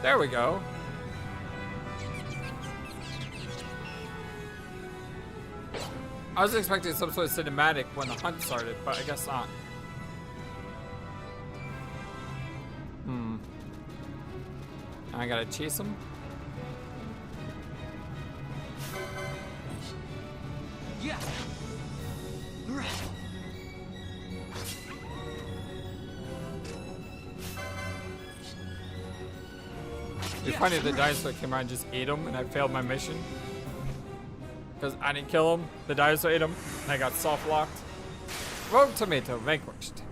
There we go. I was expecting some sort of cinematic when the hunt started, but I guess not. I gotta chase him. Yeah. It'd be funny if the dinosaur came around and just ate him and I failed my mission. Because I didn't kill him, the dinosaur ate him, and I got soft locked. Rogue tomato vanquished.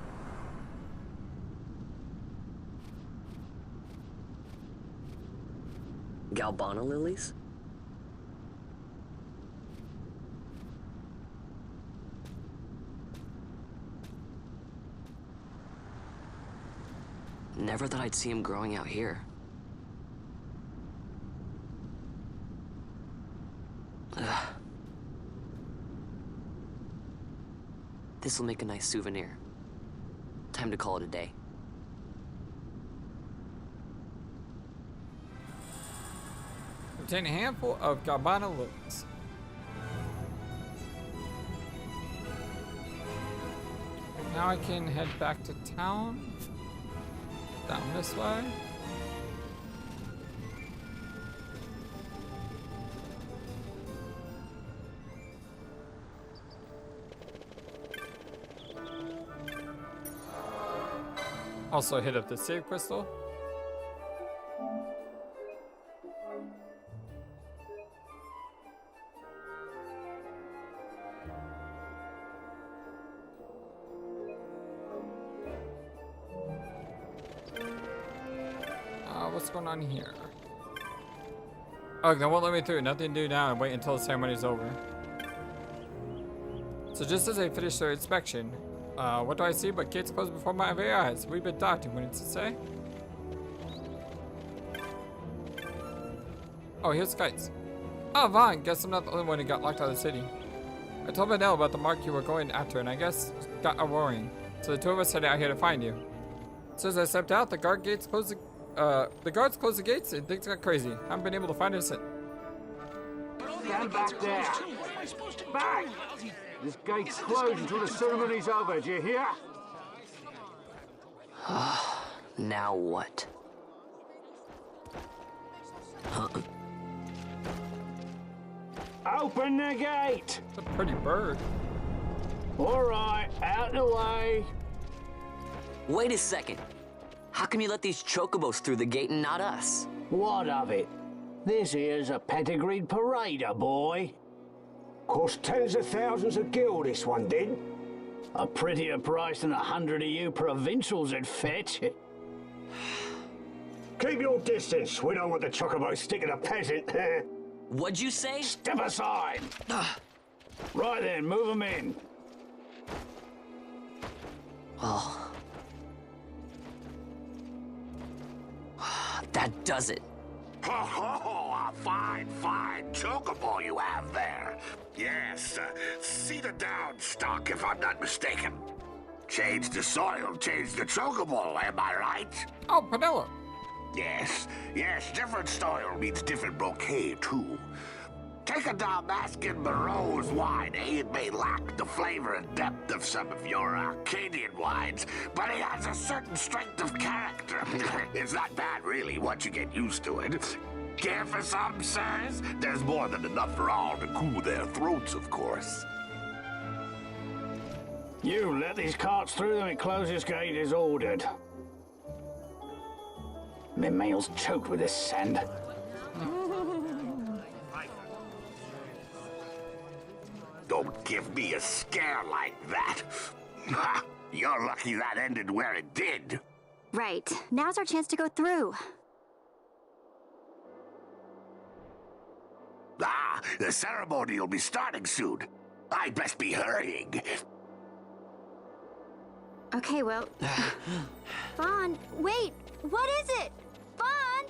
Galbana lilies? Never thought I'd see him growing out here. Ugh. This'll make a nice souvenir. Time to call it a day. Obtain a handful of Galbana lilies. Now I can head back to town. Down this way. Also hit up the save crystal. what's going on here? Oh, they won't let me through. Nothing to do now and wait until the ceremony's over. So just as they finish their inspection, what do I see but gates closed before my very eyes? We've been docking. What does it say? Oh, here's kites. Oh, Vaughn, guess I'm not the only one who got locked out of the city. I told Vanell about the mark you were going after, and I guess got a warning. So the two of us headed out here to find you. So as I stepped out, the guards closed the gates and things got crazy. I haven't been able to find him since. Stand back there. Back! This gate's closed until the ceremony's over, do you hear? Now what? Open the gate! It's a pretty bird. All right, out the way. Wait a second. How come you let these chocobos through the gate and not us? What of it? This here's a pedigreed parader, boy. Cost tens of thousands of gil, this one did. A prettier price than 100 of you provincials would fetch. Keep your distance. We don't want the chocobos sticking a peasant. What'd you say? Step aside. Right then, move them in. Oh. That does it. Oh, a fine chocobo you have there. Yes, cedar down stock if I'm not mistaken. Change the soil, change the chocobo, am I right? Oh, Panella. Yes, different soil means different bouquet, too. Take a Dalmascan Moreau's wine, It may lack the flavor and depth of some of your Archadian wines, but it has a certain strength of character. It's not bad, really, once you get used to it. Care for some, sirs? There's more than enough for all to cool their throats, of course. You let these carts through and close this gate as ordered. My mail's choked with this sand. Don't give me a scare like that. You're lucky that ended where it did. Right. Now's our chance to go through. The ceremony will be starting soon. I'd best be hurrying. Okay, well... Vaughn, wait! What is it? Vaughn!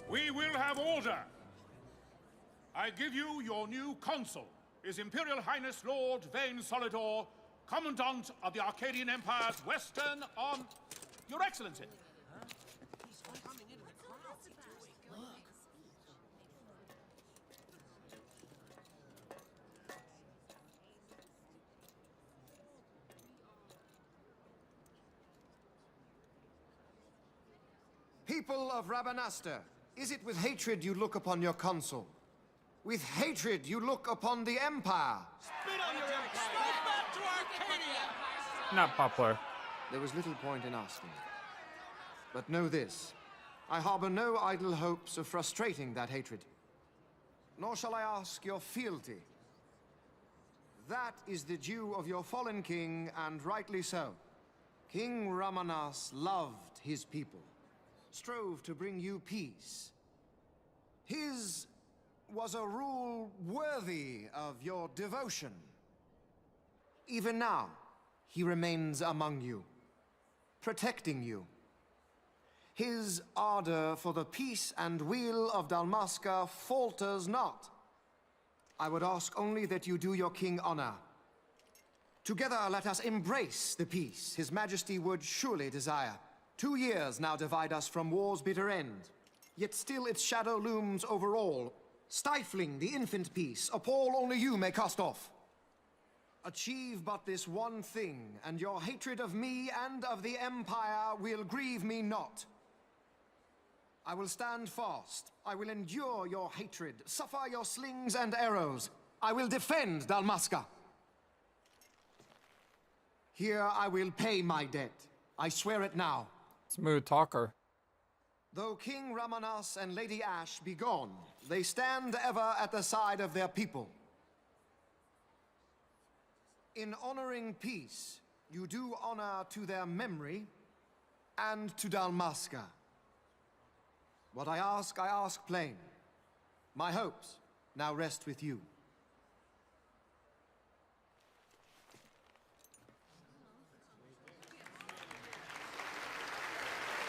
We will have order. I give you your new consul, His Imperial Highness Lord Vane Solidor, Commandant of the Archadian Empire's Western Your Excellency. People of Rabanastre, is it with hatred you look upon your consul? With hatred you look upon the Empire? Spit on your empire! Straight back to Arcadia! Not popular. There was little point in asking. But know this, I harbor no idle hopes of frustrating that hatred. Nor shall I ask your fealty. That is the due of your fallen king, and rightly so. King Ramanas loved his people, strove to bring you peace. His was a rule worthy of your devotion. Even now, he remains among you, protecting you. His ardor for the peace and weal of Dalmasca falters not. I would ask only that you do your king honor. Together let us embrace the peace His Majesty would surely desire. 2 years now divide us from war's bitter end, yet still its shadow looms over all, stifling the infant peace, a pall only you may cast off. Achieve but this one thing, and your hatred of me and of the Empire will grieve me not. I will stand fast. I will endure your hatred, suffer your slings and arrows. I will defend Dalmasca. Here I will pay my debt. I swear it now. Smooth talker. Though King Ramanas and Lady Ashe be gone, they stand ever at the side of their people. In honoring peace, you do honor to their memory and to Dalmasca. What I ask plain. My hopes now rest with you.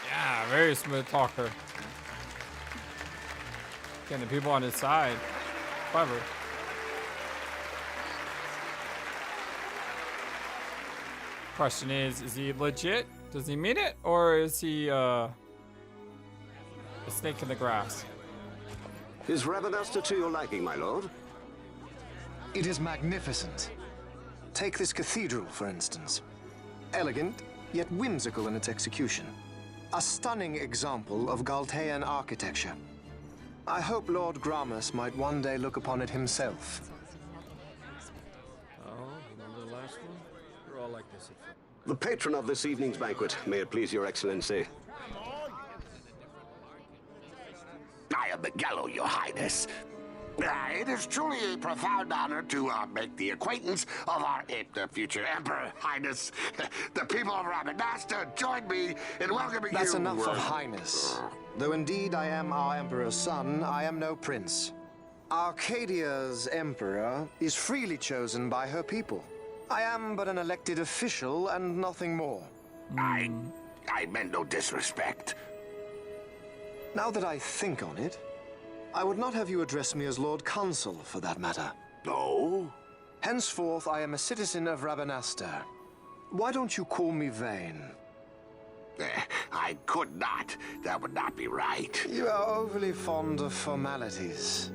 Yeah, very smooth talker. Getting the people on his side. Clever. Question is he legit? Does he mean it? Or is he a snake in the grass? Is Remaster to your liking, my lord? It is magnificent. Take this cathedral, for instance. Elegant, yet whimsical in its execution. A stunning example of Galtean architecture. I hope Lord Gramus might one day look upon it himself. Oh, remember the last one? You're all like this. The patron of this evening's banquet, may it please your excellency. I am Miguelo, your highness. It is truly a profound honor to make the acquaintance of our future emperor, highness. The people of Remaster join me in welcoming you. That's enough of highness. Though indeed I am our emperor's son, I am no prince. Arcadia's emperor is freely chosen by her people. I am but an elected official and nothing more. I meant no disrespect. Now that I think on it, I would not have you address me as Lord Consul, for that matter. No? Henceforth, I am a citizen of Remaster. Why don't you call me Vane? I could not. That would not be right. You are overly fond of formalities.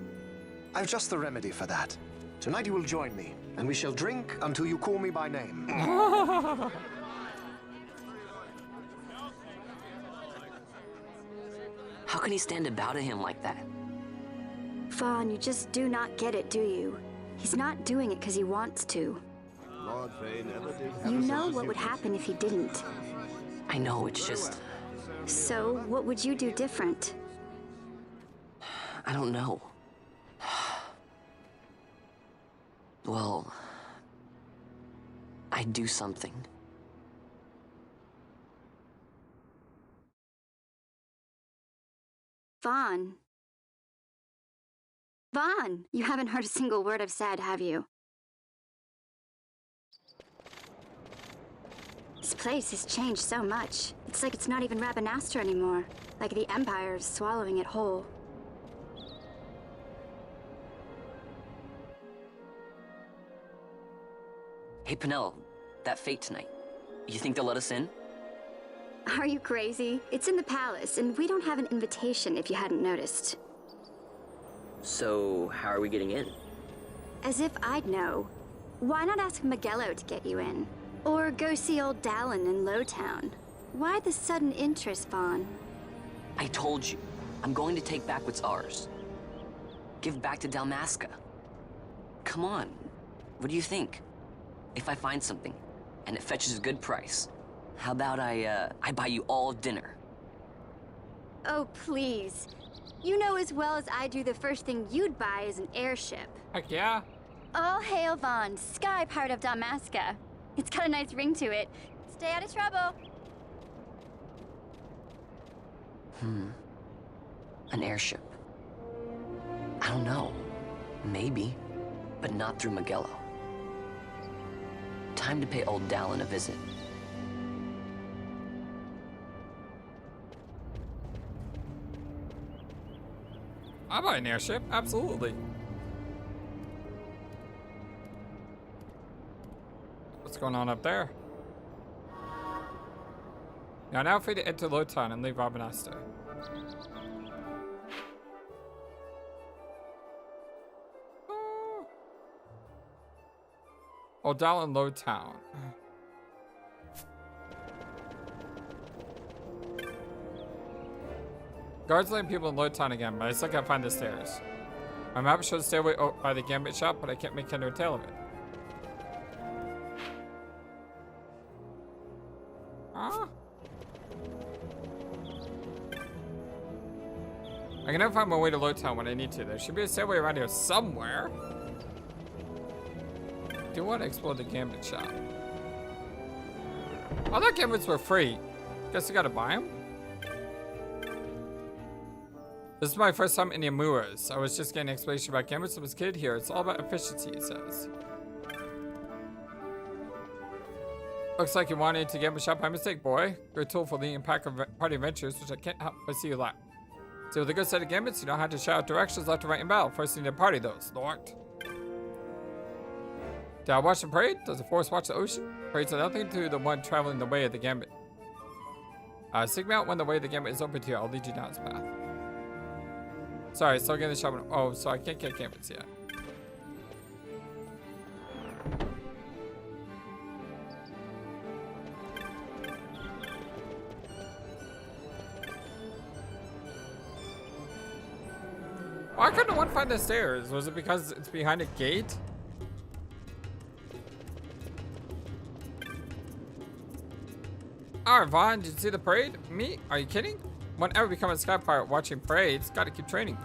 I've just the remedy for that. Tonight you will join me, and we shall drink until you call me by name. How can he stand about him like that? Fawn, you just do not get it, do you? He's not doing it because he wants to. Lord Vane never did. You know what would happen if he didn't. I know, it's just... So, what would you do different? I don't know. Well... I'd do something. Vaughn. Vaughn! You haven't heard a single word I've said, have you? This place has changed so much. It's like it's not even Remaster anymore. Like the Empire is swallowing it whole. Hey, Penelo, that fete tonight. You think they'll let us in? Are you crazy? It's in the palace, and we don't have an invitation if you hadn't noticed. So, how are we getting in? As if I'd know. Why not ask Miguelo to get you in? Or go see old Dallin in Lowtown? Why the sudden interest, Vaughn? I told you, I'm going to take back what's ours. Give back to Dalmasca. Come on, what do you think? If I find something, and it fetches a good price, how about I buy you all dinner? Oh, please. You know as well as I do the first thing you'd buy is an airship. Heck yeah. All hail Vaughn, sky part of Dalmasca. It's got a nice ring to it. Stay out of trouble. An airship. I don't know. Maybe, but not through Miguelo. Time to pay old Dallin a visit. I buy an airship, absolutely. What's going on up there? You are now free to enter Lotan and leave Remaster. Odal and Lotown. Guards letting people in Lotown again, but I still can't find the stairs. My map shows stairway by the Gambit shop, but I can't make head or tail of it. Huh? I can never find my way to Lotown when I need to. There should be a stairway around here somewhere. I do want to explore the Gambit shop. I thought Gambits were free. Guess you gotta buy them? This is my first time in the Amuras. I was just getting an explanation about Gambits with this kid here. It's all about efficiency, it says. Looks like you wanted to Gambit shop by mistake, boy. Good tool for the impact of party adventures, which I can't help but see you lack. So with a good set of Gambits, you know how to shout out directions left to right in battle. First thing to party those, Lord. Did I watch the parade? Does the force watch the ocean? Parades are nothing to the one traveling the way of the Gambit. Seek me out when the way of the Gambit is open to you. I'll lead you down its path. Sorry, still getting the shop. Oh, so I can't get Gambits yet. Why couldn't one find the stairs? Was it because it's behind a gate? Alright, Vaughn, did you see the parade? Me? Are you kidding? Won't ever become a sky pirate watching parades. Gotta keep training.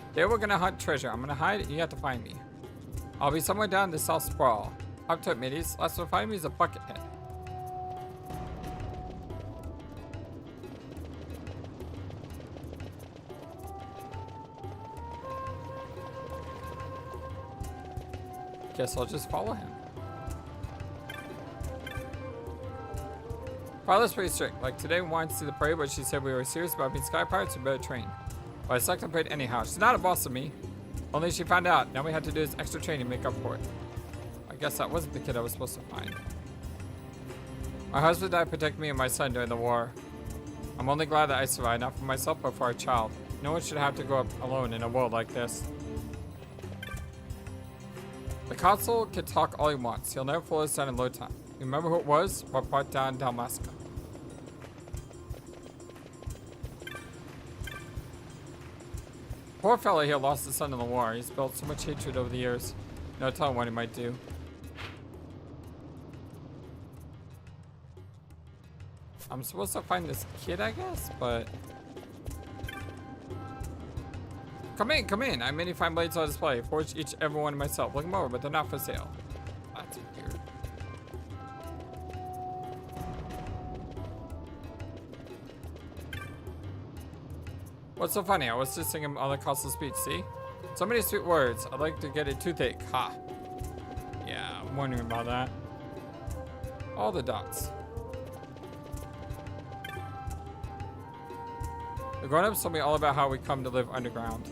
Today we're gonna hunt treasure. I'm gonna hide and you have to find me. I'll be somewhere down the South Sprawl. Up to it, middies. Last one to find me is a bucket head. Guess I'll just follow him. Father's pretty strict. Like today we wanted to see the parade, but she said we were serious about being sky pirates, we better train. But I selected the parade anyhow. She's not a boss of me. Only she found out. Now we had to do this extra training to make up for it. I guess that wasn't the kid I was supposed to find. My husband died protecting me and my son during the war. I'm only glad that I survived, not for myself, but for our child. No one should have to grow up alone in a world like this. The consul can talk all he wants. He'll never fool us down in Lotan. You remember who it was? What brought down Dalmasca? Poor fella here lost his son in the war. He's built so much hatred over the years. No telling what he might do. I'm supposed to find this kid, I guess, but... Come in. I many fine blades on display. Forged each every one myself. Look them over, but they're not for sale. That's weird. What's so funny? I was just singing on the console speech, see? So many sweet words. I'd like to get a toothache. Ha. Yeah, I'm wondering about that. All the dots. The grown-ups told me all about how we come to live underground.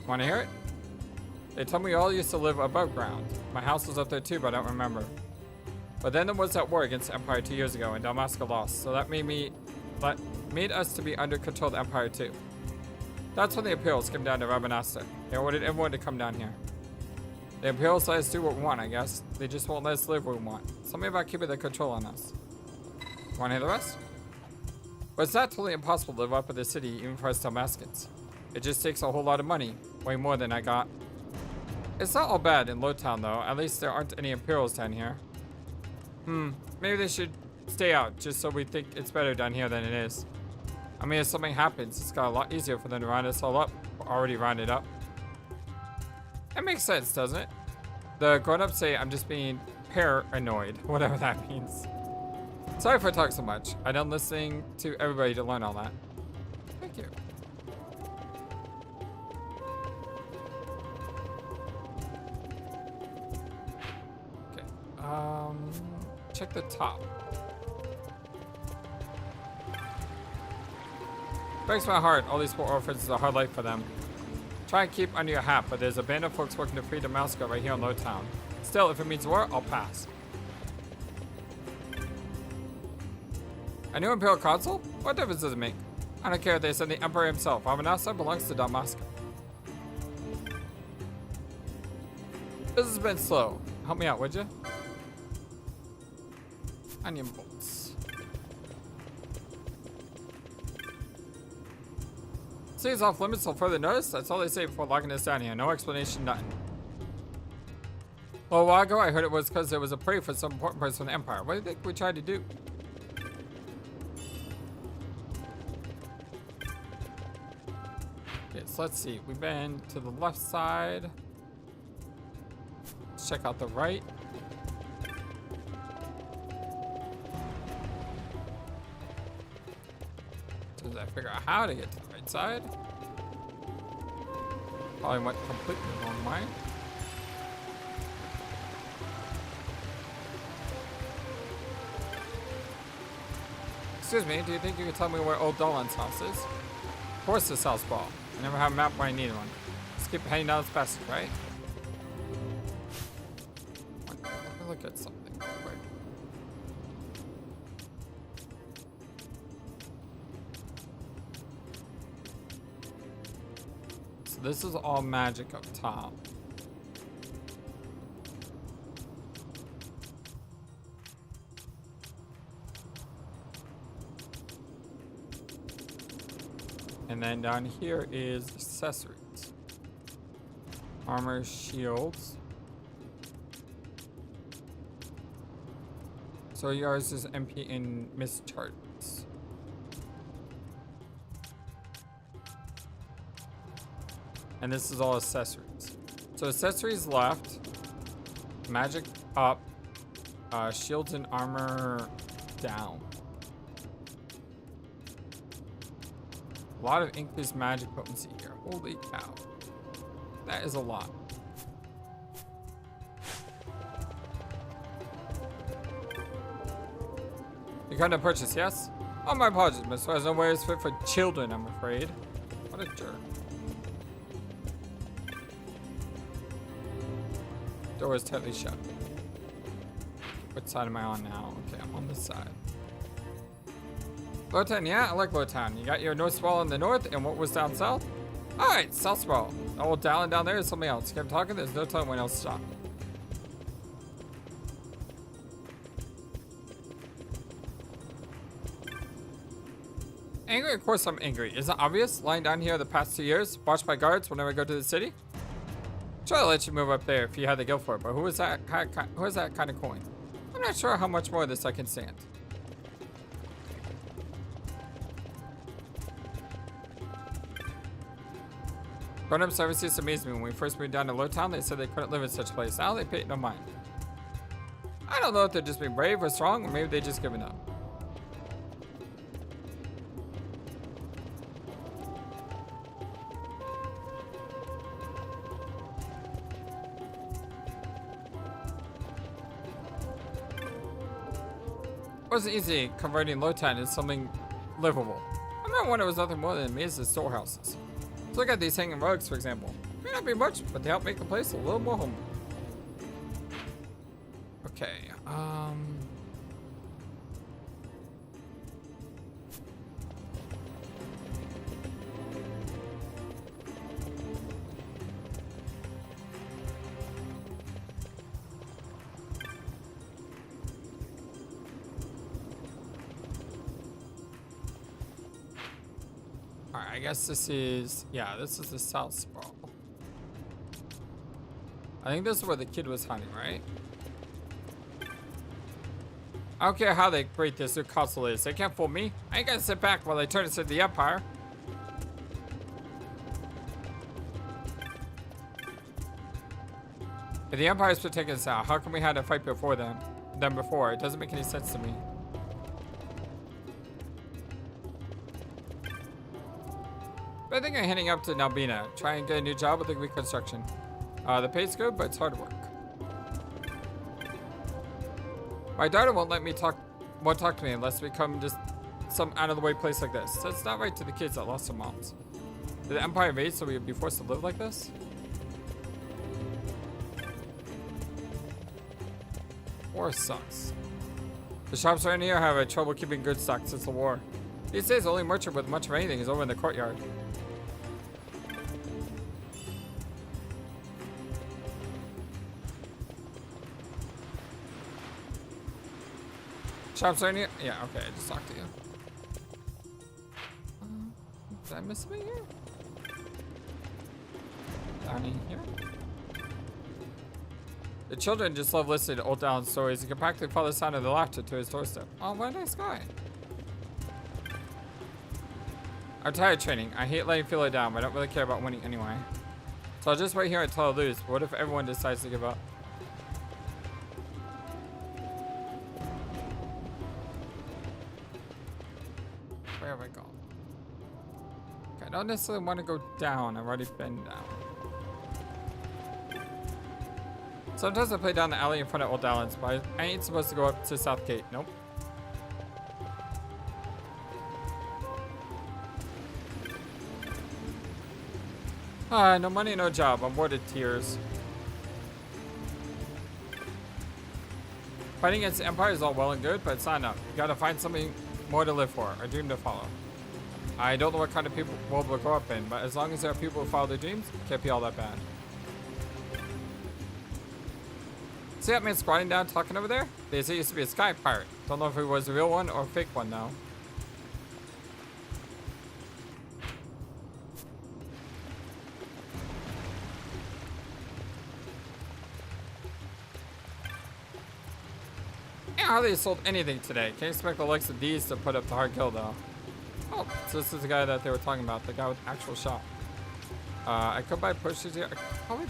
Want to hear it? They told me we all used to live above ground. My house was up there too, but I don't remember. But then there was that war against the Empire 2 years ago, and Dalmasca lost. So that made us to be under control of the Empire too. That's when the Imperials came down to Remaster. They ordered everyone to come down here. The Imperials let us do what we want, I guess. They just won't let us live what we want. Something about keeping the control on us. Want to hear the rest? But it's not totally impossible to live up in the city, even for us Dalmascans. It just takes a whole lot of money. Way more than I got. It's not all bad in Lotown, though. At least there aren't any Imperials down here. Maybe they should stay out, just so we think it's better down here than it is. I mean, if something happens, it's got a lot easier for them to round us all up. We're already rounded up. That makes sense, doesn't it? The grown-ups say I'm just being paranoid, whatever that means. Sorry for talking so much. I'm done listening to everybody to learn all that. Thank you. Okay. Check the top. Breaks my heart. All these poor orphans is a hard life for them. Try and keep under your hat, but there's a band of folks working to free Dalmasca right here in Lowtown. Still, if it means war, I'll pass. A new Imperial Consul? What difference does it make? I don't care if they send the Emperor himself. Avanasa belongs to Dalmasca. This has been slow. Help me out, would you? Onion bolts. City's off limits till further notice. That's all they say before locking us down here. No explanation, nothing. Well, a while ago, I heard it was because there was a parade for some important person from the Empire. What do you think we tried to do? Okay, so let's see. We've been to the left side. Let's check out the right. As I figure out how to get to the right side. Probably went completely the wrong way. Excuse me, do you think you could tell me where old Dolan's house is? Of course it's Southpaw. I never have a map when I need one. Just keep heading down this passage, right? Let me look at something real quick. So this is all magic up top. And then down here is accessories. Armor, shields. So yours is MP and mischarts. And this is all accessories. So accessories left, magic up, shields and armor down. A lot of increased magic potency here. Holy cow. That is a lot. You kind of purchase, yes? Oh, my apologies, Miss. There's no way it's fit for children, I'm afraid. What a jerk. Door is tightly shut. What side am I on now? Okay, I'm on this side. Lowtown, yeah, I like Lowtown. You got your North Sprawl in the north, and what was down south? Alright, South Sprawl. The old Dallin down there is something else. Keep talking, there's no telling when else to stop. Angry? Of course I'm angry. Isn't it obvious? Lying down here the past 2 years, watched by guards whenever I go to the city? Try to let you move up there if you had the guild for it, but who is that? Who is that kind of coin? I'm not sure how much more of this I can stand. Grown-up services amazed me. When we first moved down to Lowtown, they said they couldn't live in such a place. Now they pay it no mind. I don't know if they're just being brave or strong, or maybe they just giving up. It wasn't easy converting Lowtown into something livable. I remember when it was nothing more than a maze of storehouses. Let's look at these hanging rugs, for example. May not be much, but they help make the place a little more homely. Okay, I guess this is, yeah, this is the South Sprawl. I think this is where the kid was hunting, right? I don't care how they great this new console is. They can't fool me. I ain't gonna sit back while they turn us into the Empire. If the Empire's been taking us out, how come we had to fight before them before? It doesn't make any sense to me. But I think I'm heading up to Nalbina. Try and get a new job with the reconstruction. The pay's good, but it's hard work. My daughter won't talk to me unless we come to some out-of-the-way place like this. That's not right to the kids that lost their moms. Did the Empire invade so we would be forced to live like this? War sucks. The shops around here have had trouble keeping goods stocked since the war. These days, the only merchant with much of anything is over in the courtyard. Shops around here? Yeah, okay, I just talked to you. Did I miss something here? Down in here? The children just love listening to old Dallin stories. You can practically follow the sound of their laughter to his doorstep. Oh, what a nice guy. I'm tired of training. I hate letting feel it down, but I don't really care about winning anyway. So I'll just wait here until I lose. But what if everyone decides to give up? Where have I gone? Okay, I don't necessarily want to go down. I've already been down. Sometimes I play down the alley in front of Old Dallin's, but I ain't supposed to go up to South Gate. Nope. No money, no job. I'm bored of tears. Fighting against the Empire is all well and good, but it's not enough. You gotta find something more to live for, a dream to follow. I don't know what kind of people world we'll grow up in, but as long as there are people who follow their dreams, it can't be all that bad. See that man squatting down talking over there? They say he used to be a sky pirate. Don't know if he was a real one or a fake one though. Yeah, hardly sold anything today. Can't expect the likes of these to put up the hard kill though. Oh, so this is the guy that they were talking about, the guy with the actual shop. I could buy potions here. I could probably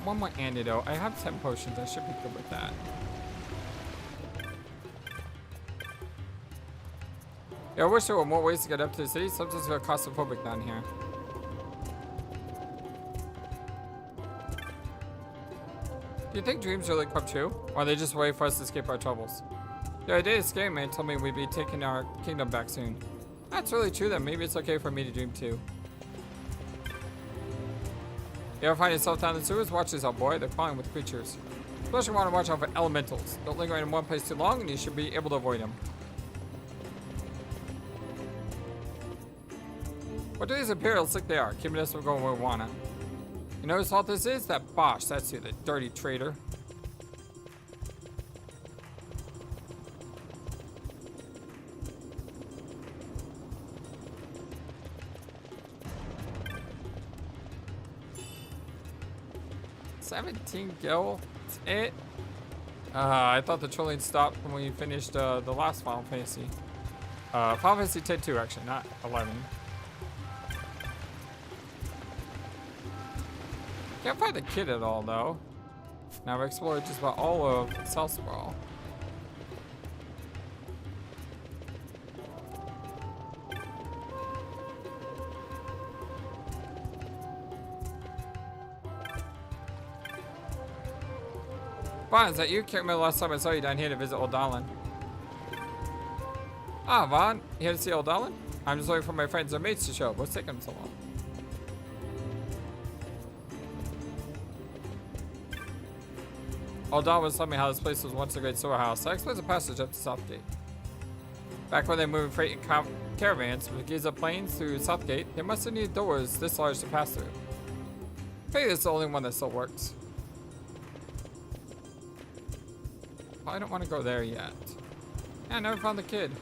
one more antidote. I have 10 potions. I should be good with that. Yeah, I wish there were more ways to get up to the city. Sometimes it's claustrophobic down here. Do you think dreams really come true? Or are they just a way for us to escape our troubles? The other day, the scary man told me we'd be taking our kingdom back soon. That's really true, then maybe it's okay for me to dream too. You ever find yourself down in the sewers? Watch this out, boy. They're crawling with creatures. Plus, you want to watch out for elementals. Don't linger in one place too long, and you should be able to avoid them. What do these Imperials think they are? Keeping us from going where we wanna. You know whose fault this is? That Bosch. That's who, the dirty traitor. $17 gil. That's it. I thought the trolling stopped when we finished the last Final Fantasy. Final Fantasy X-2 actually, not 11. Can't find the kid at all though. Now we've explored just about all of South Sprawl. Vaughn, is that you? Can't remember the last time I saw you down here to visit Old Dallin. Ah, Vaughn, you here to see Old Dallin? I'm just waiting for my friends and mates to show up. What's taking them so long? Old Dallin was telling me how this place was once a great storehouse. That explains the passage up to Southgate. Back when they moved freight in caravans with Giza plains through Southgate, they must have needed doors this large to pass through. Maybe this is the only one that still works. I don't want to go there yet. Yeah, I never found the kid.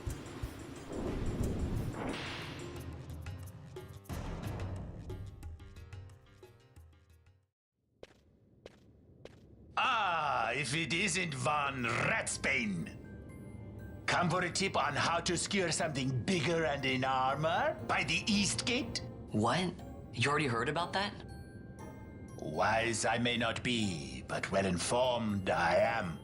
Ah, if it isn't Von Ratsbane. Come for a tip on how to secure something bigger and in armor by the East Gate? What? You already heard about that? Wise I may not be, but well informed I am.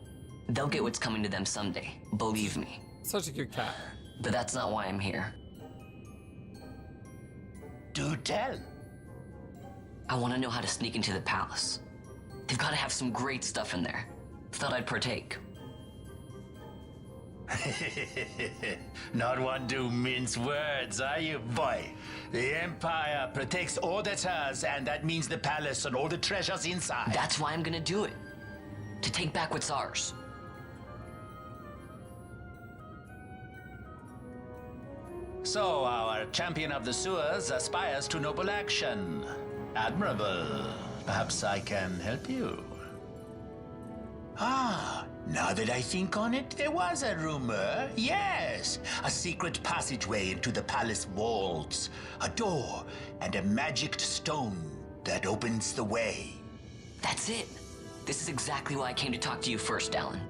They'll get what's coming to them someday, believe me. Such a good cat. But that's not why I'm here. Do tell. I want to know how to sneak into the palace. They've got to have some great stuff in there. Thought I'd partake. Not one to mince words, are you, boy? The Empire protects all that's hers, and that means the palace and all the treasures inside. That's why I'm gonna do it. To take back what's ours. So, our champion of the sewers aspires to noble action. Admirable. Perhaps I can help you. Ah, now that I think on it, there was a rumor. Yes, a secret passageway into the palace walls. A door and a magicked stone that opens the way. That's it. This is exactly why I came to talk to you first, Alan.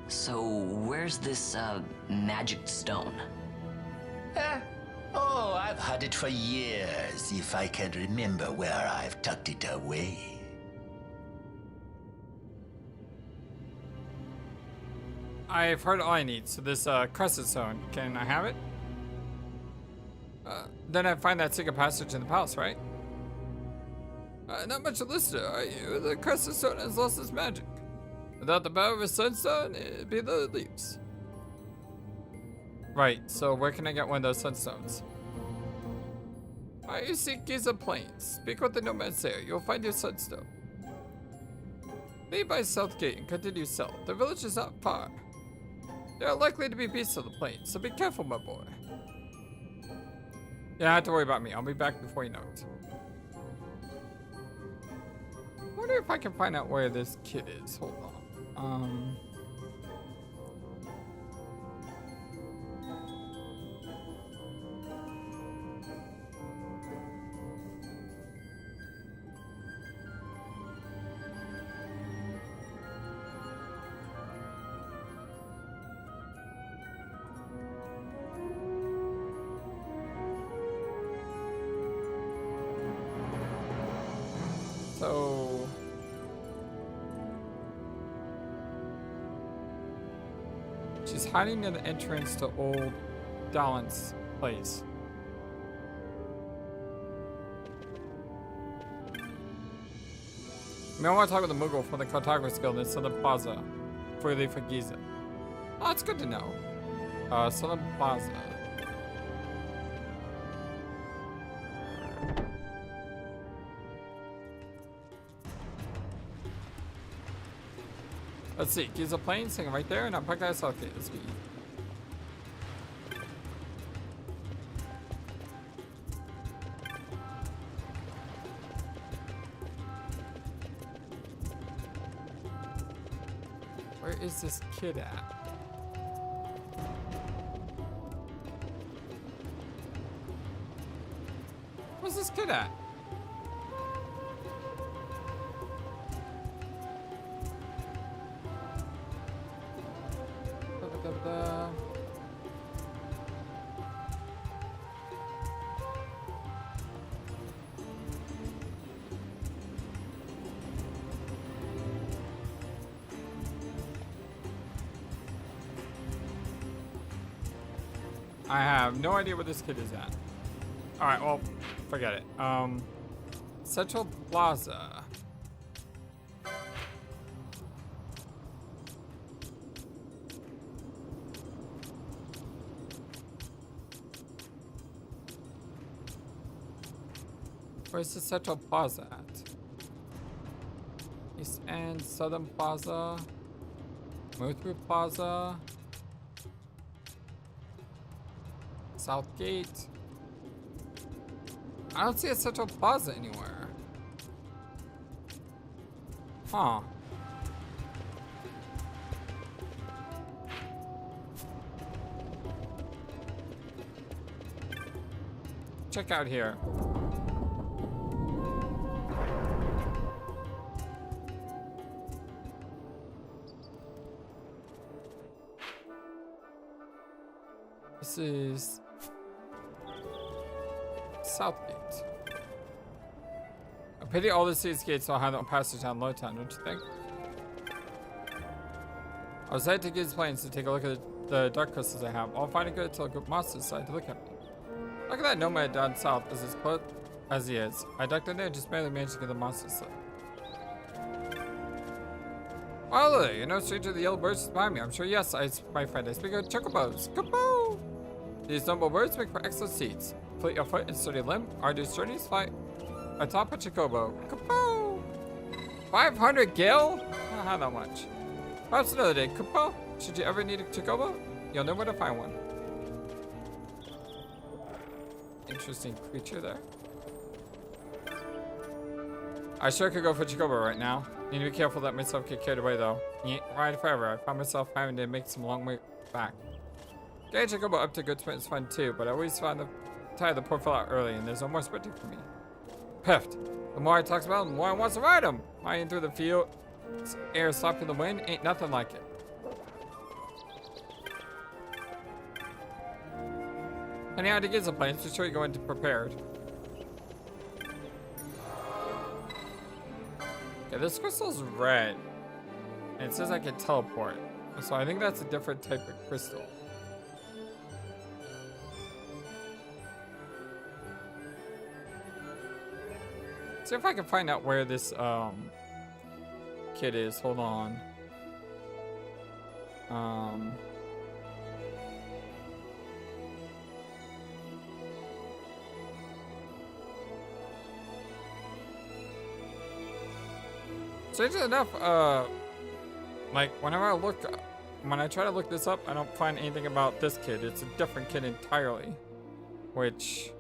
So, where's this, magic stone? Oh, I've had it for years, if I can remember where I've tucked it away. I've heard all I need, so this crescent stone, can I have it? Then I find that secret passage in the palace, right? Not much listed, are you? The crescent stone has lost its magic. Without the power of a sunstone, it'd be the leaves. Right, so where can I get one of those sunstones? You seek Giza Plains. Speak with the nomads there. You'll find your sunstone. Leave by South Gate and continue south. The village is not far. There are likely to be beasts on the plains, so be careful, my boy. Yeah, don't have to worry about me. I'll be back before you know it. I wonder if I can find out where this kid is. Hold on. So she's hiding near the entrance to old Dalmasca's place. I want to talk with the Mughal from the Cartographer's Guild in Southern Plaza before we leave for Giza. Oh, it's good to know. Southern Plaza. Let's see, Giza Plains hanging right there, and I'm parked at South Gate. Let's be. Where is this kid at? Where's this kid at? I have no idea where this kid is at. Alright, well, forget it. Central Plaza. Where's the Central Plaza at? East End, Southern Plaza, move through Plaza, South Gate. I don't see a Central Plaza anywhere. Huh. Check out here. This is Southgate. I pity all the city's gates so high on passage down Low Town, don't you think? I was headed to Giz Plains to take a look at the dark crystals I have. I'll find it good until a group monsters decide to look at me. Look at that nomad down south as his close as he is. I ducked in there and just barely managed to get the monster slip. Well, there, you're no stranger to the yellow birds behind me. I'm sure, yes, my friend. I speak of chocobos. Kaboo! These noble birds make for excellent seats. Fleet your foot and sturdy limb. Arduous journeys fly atop a chocobo. Kaboo! 500 gil? Not how that much. Perhaps another day. Kaboo! Should you ever need a chocobo, you'll know where to find one. interesting creature there. I sure could go for Chocobo right now. Need to be careful that myself get carried away though. He ain't ride forever. I found myself having to make some long way back. Getting Chocobo up to good spot is fun too, but I always find the tire the poor fella out early and there's no more sprinting for me. Peft. The more I talks about him, the more I wants to ride him. Flying through the field, air soft in the wind, ain't nothing like it. Any ideas of plans? Just sure you go into prepared. Okay, this crystal's red. And it says I can teleport. So I think that's a different type of crystal. See if I can find out where this kid is. Hold on. Strangely enough, like whenever when I try to look this up, I don't find anything about this kid. It's a different kid entirely, which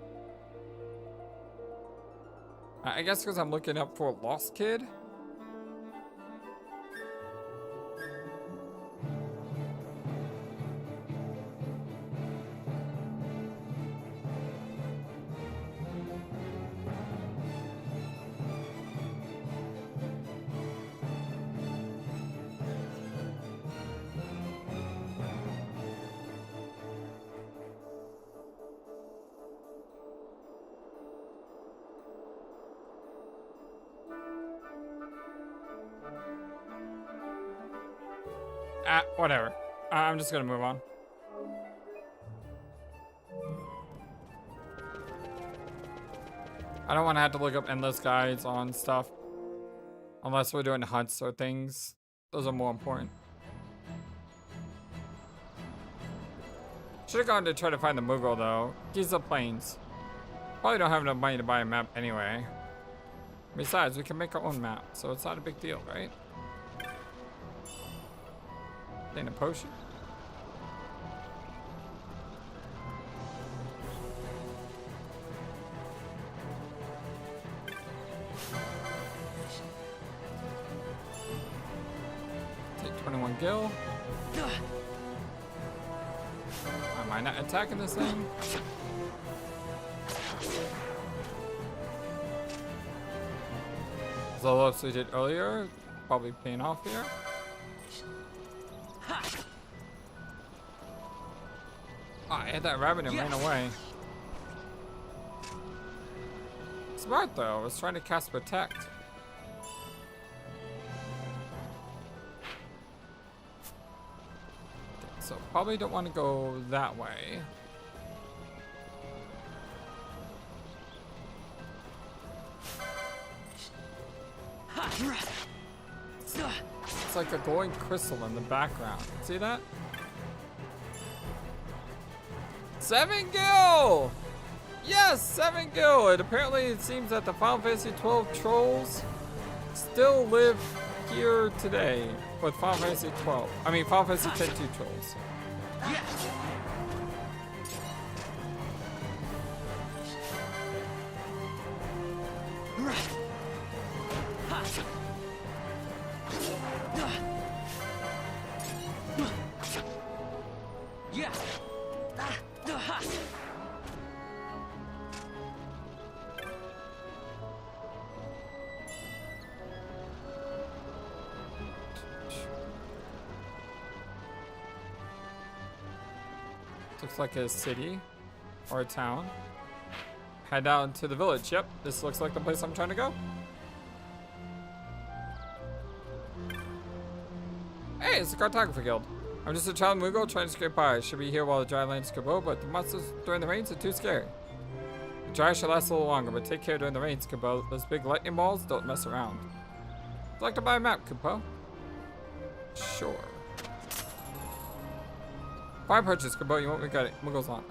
I guess because I'm looking up for a lost kid. Whatever. I'm just gonna move on. I don't want to have to look up endless guides on stuff. Unless we're doing hunts or things. Those are more important. Should have gone to try to find the Moogle though. Giza Plains. Probably don't have enough money to buy a map anyway. Besides, we can make our own map, so it's not a big deal, right? A potion. Take 21 gil. Am I not attacking this thing? The loss we did earlier, probably paying off here. Oh, I hit that rabbit and ran away. Smart though, I was trying to cast Protect. Okay, so probably don't want to go that way. It's like a glowing crystal in the background. See that? 7 gil! Yes, 7 gil! And apparently it seems that the Final Fantasy XII trolls still live here today with Final Fantasy XII. I mean, Final Fantasy X-2 trolls. Looks like a city or a town. Head down to the village. Yep, this looks like the place I'm trying to go. Hey, it's the Cartographer Guild. I'm just a child Moogle trying to scrape by. I should be here while the dry lands Kubo, but the monsters during the rains are too scary. The dry should last a little longer, but take care during the rains, Kubo. Those big lightning balls don't mess around. Would you like to buy a map, Kubo? Sure. Buy purchase, Kubo. You won't regret it. Moogle's on.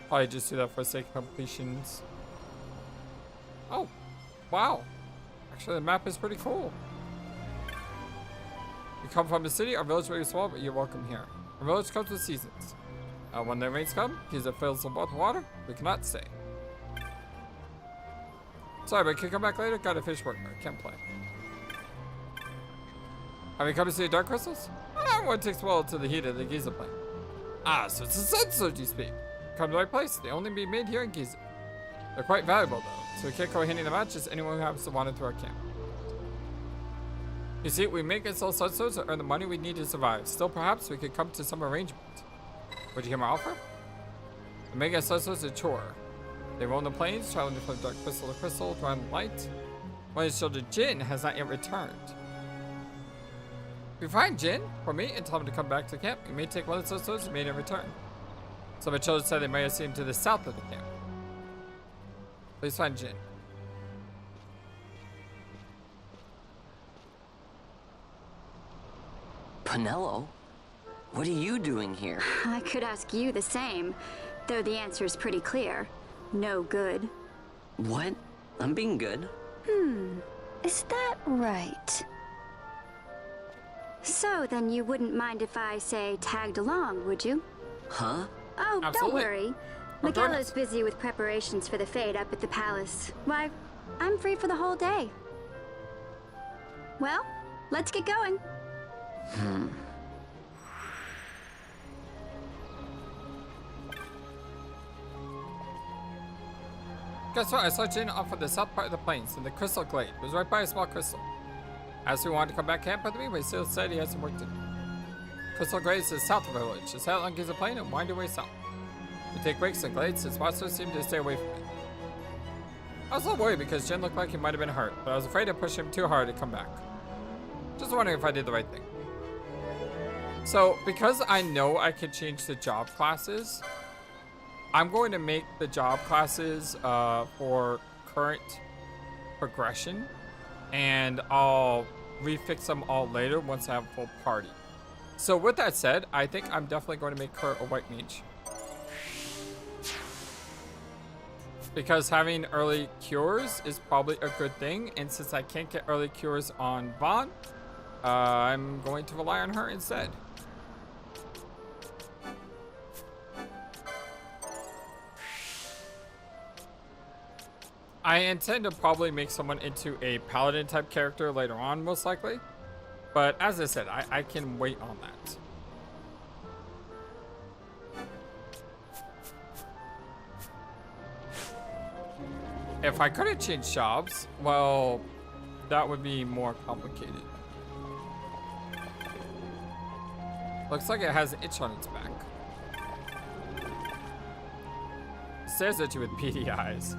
Probably just do that for the sake of completions. Oh, wow. Actually, the map is pretty cool. You come from the city, our village is very small, but you're welcome here. The village comes with seasons. When the rains come, Giza fills the boat with water. We cannot stay. Sorry, but can you come back later? Got a fish worker. Can't play. Have you come to see the dark crystals? One takes well to the heat of the Giza plane. Ah, so it's a sun sword you speak. Come to the right place. They only be made here in Giza. They're quite valuable though, so we can't go handing them out just anyone who happens to wander through our camp. You see, we make and sell sun swords to earn the money we need to survive. Still, perhaps we could come to some arrangement. Would you hear my offer? Making sun swords is a chore. They roam the plains, traveling from dark crystal to crystal, drawing light. When his children Jin has not yet returned. If we find Jin for me and tell him to come back to camp, we may take one of the sun swords and may not return. Some of the children said they may have seen him to the south of the camp. Please find Jin. Penelo? What are you doing here? I could ask you the same, though the answer is pretty clear. No good. What? I'm being good. Is that right? So then you wouldn't mind if I, say, tagged along, would you? Huh? Oh, Absolutely. Don't worry. Miguelo's busy with preparations for the fete up at the palace. Why, I'm free for the whole day. Well, let's get going. Guess what? I saw Jin off of the south part of the plains in the crystal glade. It was right by a small crystal. Asked if he wanted to come back camp with me, but he still said he had some work to do. Crystal glade is south of the village. Just head along Giza Plain and wind your way south. We take breaks in glades since monsters seem to stay away from it. I was a little worried because Jin looked like he might have been hurt, but I was afraid to push him too hard to come back. Just wondering if I did the right thing. So, because I know I can change the job classes, I'm going to make the job classes for current progression, and I'll refix them all later once I have a full party. So with that said, I think I'm definitely going to make her a white mage. Because having early cures is probably a good thing, and since I can't get early cures on Vaughn, I'm going to rely on her instead. I intend to probably make someone into a paladin type character later on, most likely. But as I said, I can wait on that. If I couldn't change jobs, well, that would be more complicated. Looks like it has an itch on its back. Stares at you with beady eyes.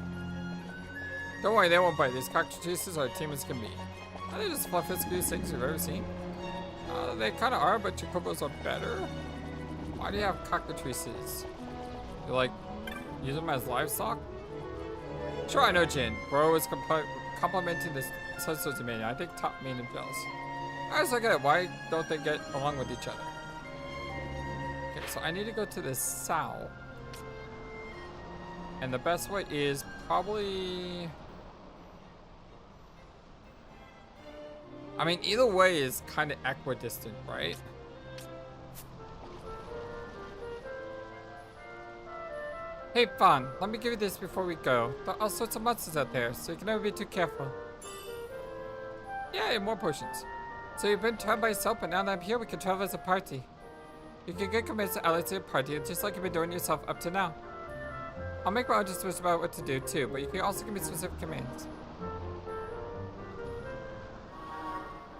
Don't worry, they won't bite. These cockatrices are tame as can be. Are they just the fluffiest things you've ever seen? They kind of are, but chocobos are better. Why do you have cockatrices? You like use them as livestock? Sure, I know, Jin. Bro is complimenting this Sunso's main. I think top main and fails. I just look at it. Why don't they get along with each other? Okay, so I need to go to the south. And the best way is probably... I mean, either way is kind of equidistant, right? Hey, Fawn, let me give you this before we go. There are all sorts of monsters out there, so you can never be too careful. Yay, more potions. So you've been traveling by yourself, but now that I'm here, we can travel as a party. You can get committed to allies to your party, just like you've been doing yourself up to now. I'll make my own decisions about what to do, too, but you can also give me specific commands.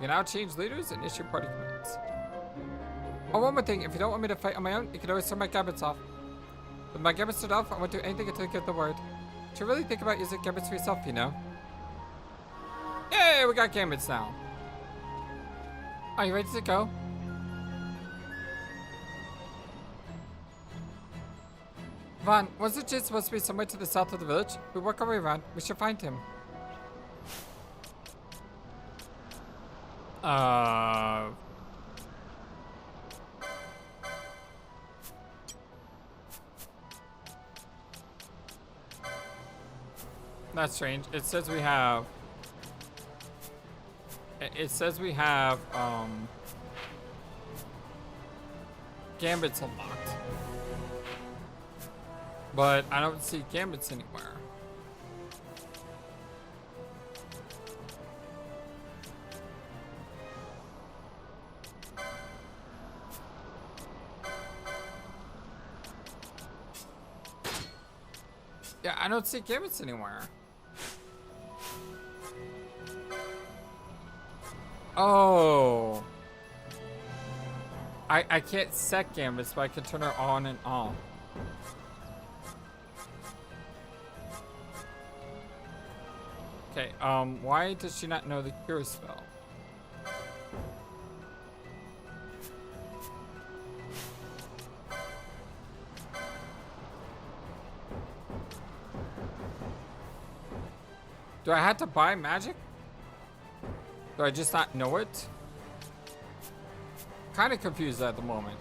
You can now change leaders and issue party commands. Oh, one more thing. If you don't want me to fight on my own, you can always turn my gambits off. With my gambits turned off, I won't do anything until you get the word. You should really think about using gambits for yourself, you know. Yay, we got gambits now. Are you ready to go? Vaughn, wasn't Jin supposed to be somewhere to the south of the village? We work our way around. We should find him. That's strange. It says we have... Gambit's unlocked. But I don't see Gambits anywhere. Yeah, I don't see Gambits anywhere. Oh. I can't set Gambits, but I can turn her on and off. Okay, why does she not know the cure spell? Do I have to buy magic? Do I just not know it? Kind of confused at the moment.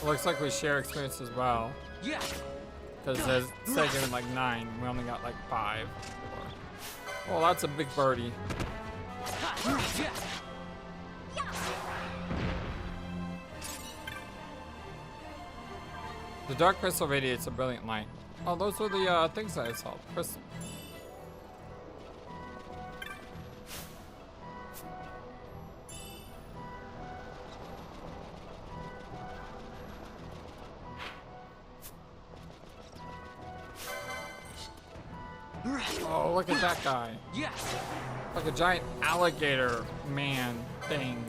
Looks like we share experience as well. Yeah. Because there's instead of giving like 9, we only got like 5. Oh, that's a big birdie. The dark crystal radiates a brilliant light. Oh, those were the things that I saw. Crystal. Oh, look at that guy. Yes. Like a giant alligator man thing.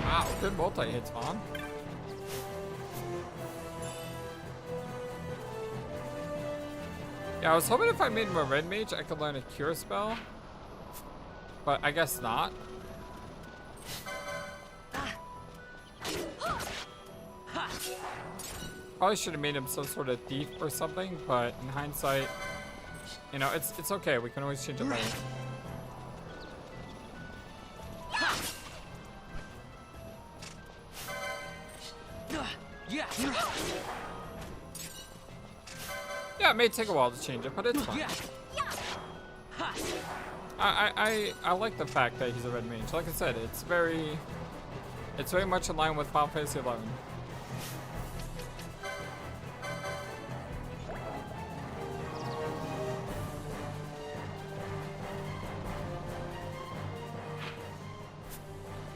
Wow, good multi-hits, Vaughn. Yeah, I was hoping if I made him a red mage, I could learn a cure spell. But I guess not. Probably should have made him some sort of thief or something, but in hindsight, you know, it's okay. We can always change it later. Yeah, it may take a while to change it, but it's fine. I like the fact that he's a red mage. Like I said, it's very much in line with Final Fantasy XI.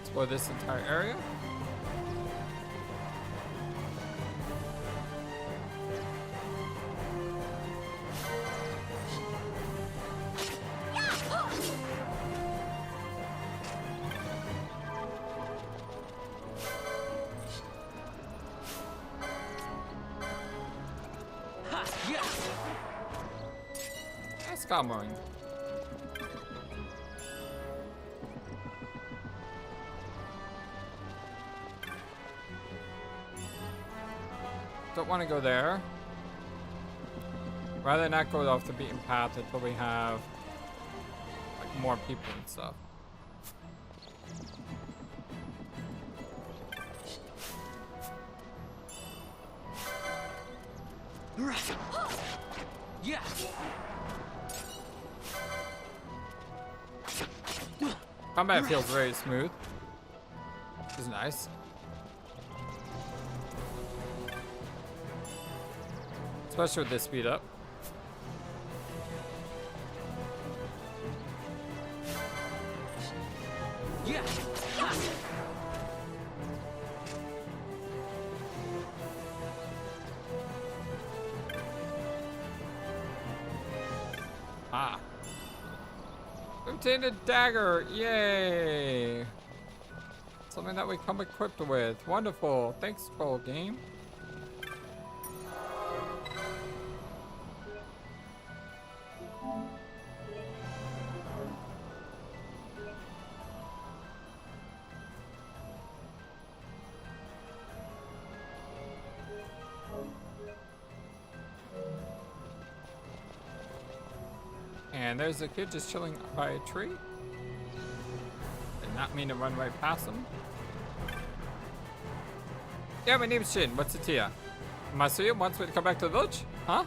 Explore this entire area. Mowing. Don't want to go there. Rather not go off the beaten path until we have like more people and stuff. Yeah. Combat feels very smooth, which is nice. Especially with this speed up. Yeah. Ah. Obtained a dagger, yay! Something that we come equipped with. Wonderful. Thanks, full game. And there's a kid just chilling by a tree. Did not mean to run right past him. Yeah, my name's Shin. What's it to ya? Masuya wants me to come back to the village? Huh?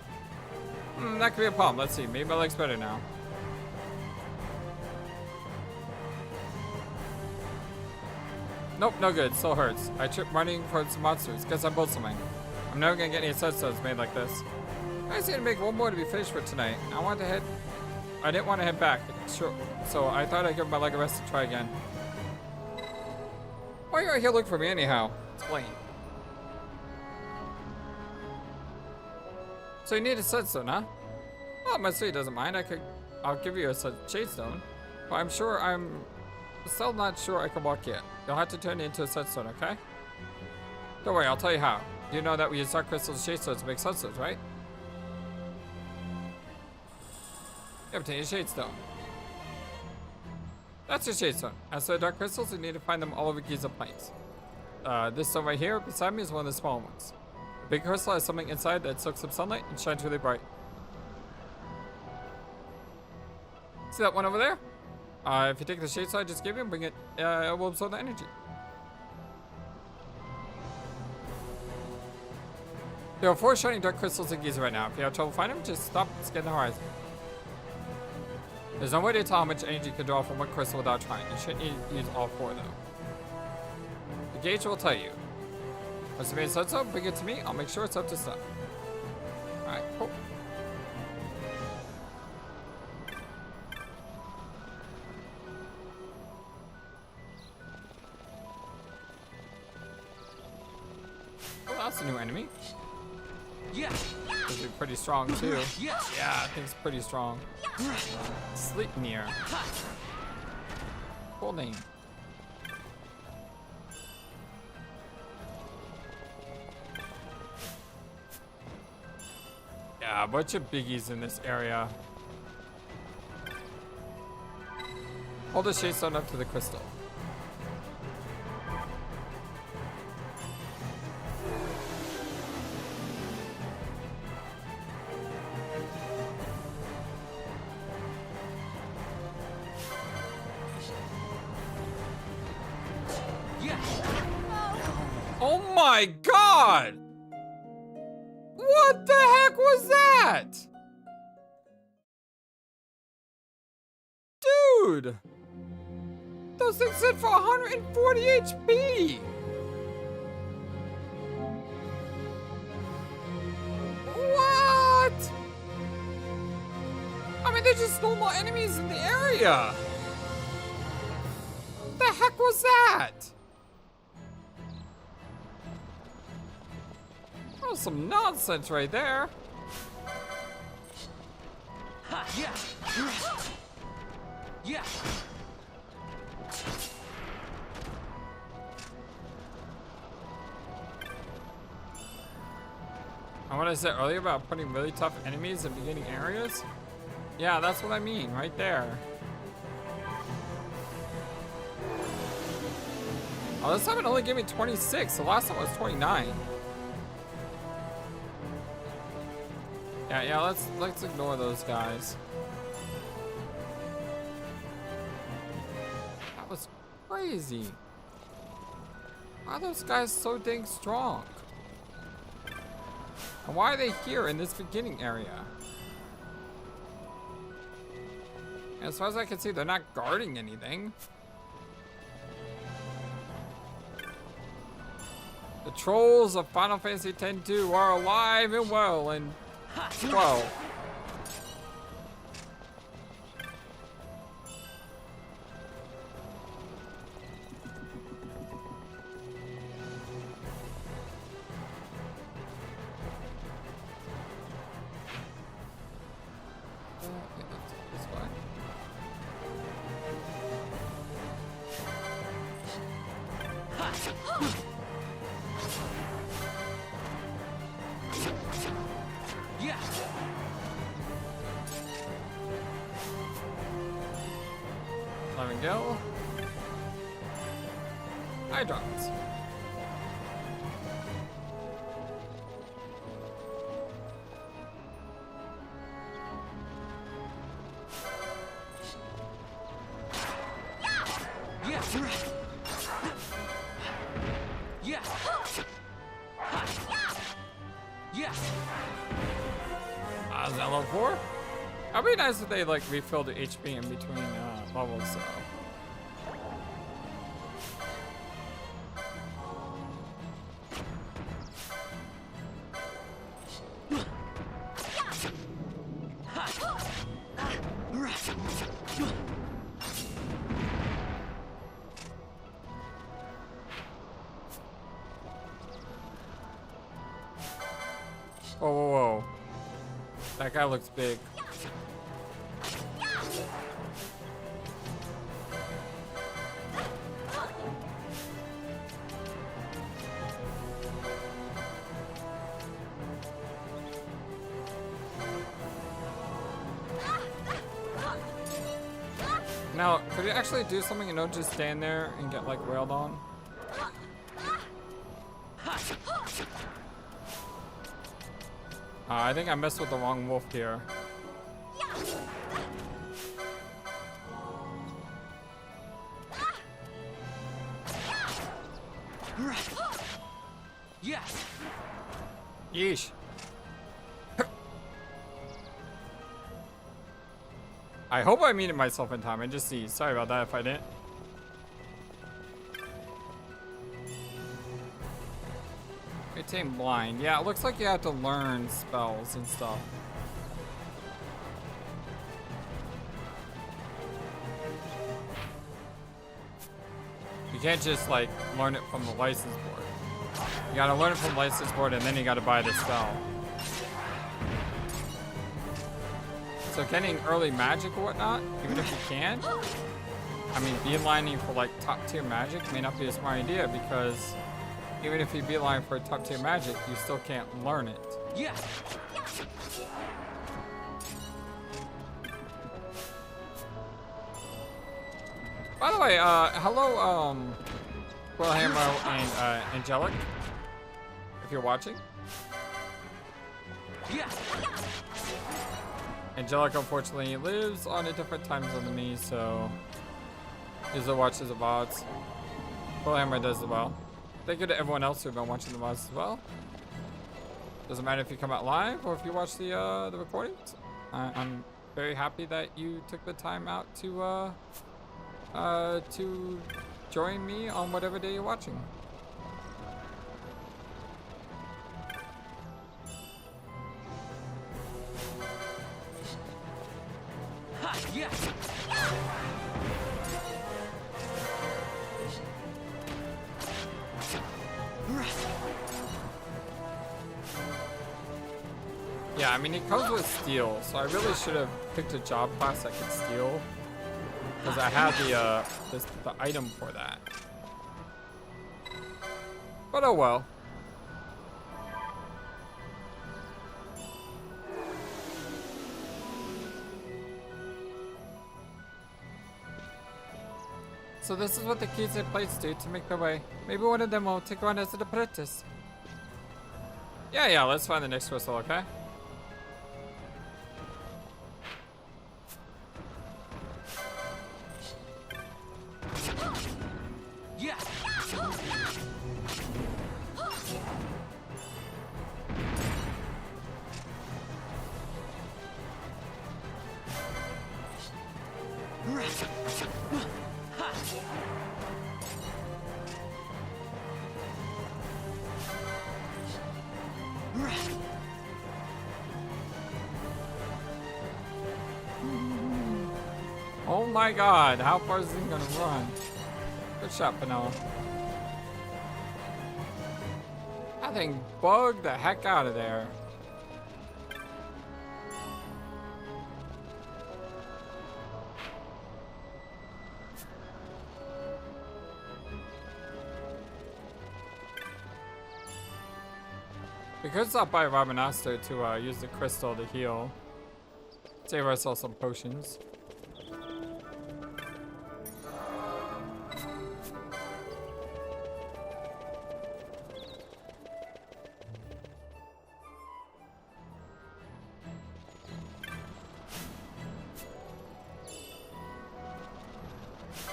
That could be a problem. Let's see. Maybe my leg's better now. Nope, no good. Still hurts. I tripped running for some monsters. Guess I built something. I'm never gonna get any setstones made like this. I just need to make one more to be finished for tonight. I didn't want to head back. Sure. So I thought I'd give my leg a rest to try again. Why are you here looking for me anyhow? Explain. So you need a setstone, huh? Well, Masuya doesn't mind. I'll give you a shadestone. But I'm still not sure I can walk yet. You'll have to turn it into a setstone, okay? Don't worry, I'll tell you how. You know that we use dark crystals and shadestones to make setstones, right? You obtain a shadestone. That's your shadestone. As for the dark crystals, you need to find them all over Giza Plains. This stone right here beside me is one of the small ones. The big crystal has something inside that soaks up sunlight and shines really bright. See that one over there? If you take the shade side, just give it and bring it, it will absorb the energy. There are 4 shining dark crystals in Giza right now. If you have trouble finding them, just stop and scan the horizon. There's no way to tell how much energy you can draw from one crystal without trying. You shouldn't use all 4 though. The gauge will tell you. Once you made a setstone, bring it to me. I'll make sure it's up to snuff. Alright, cool. Oh, that's a new enemy. Yeah. This is pretty strong too. Yeah, I think it's pretty strong. Sleipnir. Cool name. Yeah, a bunch of biggies in this area. Hold the shadestone up to the crystal. Oh my god! What the heck was that? Dude! Those things sit for 140 HP! What? I mean, they're just normal enemies in the area. What the heck was that? That was some nonsense right there. Yeah. Yeah. And what I said earlier about putting really tough enemies in beginning areas? Yeah, that's what I mean, right there. Oh, this time it only gave me 26. The last time it was 29. Yeah, let's ignore those guys. That was crazy. Why are those guys so dang strong? And why are they here in this beginning area? As far as I can see, they're not guarding anything. The trolls of Final Fantasy X-2 are alive and well in 12. Let me go. Eye drops. Yeah. Is that level 4? That'd be nice if they like refill the HP in between levels. So. Whoa, whoa, whoa. That guy looks big. Now, could you actually do something and don't just stand there and get like railed on? I think I messed with the wrong wolf here. Yes. Yeesh. I hope I muted myself in time. I just see. Sorry about that if I didn't. Retain blind. Yeah, it looks like you have to learn spells and stuff. You can't just like learn it from the license board. You gotta learn it from the license board and then you gotta buy the spell. So getting early magic or whatnot, even if you can, I mean, beelining for like top tier magic may not be a smart idea because even if you beeline for top tier magic, you still can't learn it. Yeah. By the way, hello, Wilhelmo and Angelic, if you're watching. Yeah. Angelic unfortunately lives on a different time zone than me, so usually watches the VODs. Wilhelmo does as well. Thank you to everyone else who've been watching the VODs as well. Doesn't matter if you come out live or if you watch the recordings. I'm very happy that you took the time out to join me on whatever day you're watching. Ha, yes. Yeah, I mean, it comes with steel, so I really should have picked a job class that could steal, because I had the item for that. But oh well. So this is what the kids at plates do to make their way. Maybe one of them will take on as an apprentice. Yeah, let's find the next crystal, okay? Yeah. Oh my god, how far is he gonna run? Good shot, Penelope. That thing bugged the heck out of there. We could stop by Remaster to use the crystal to heal. Save ourselves some potions.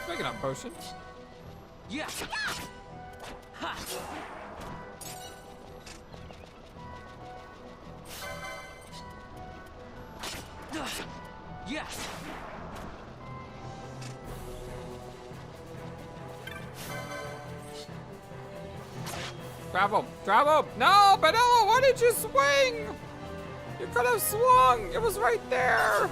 Picking up potions. Yeah. Ha. Grab him! Grab him! No, Benello, why did you swing? You could have swung! It was right there!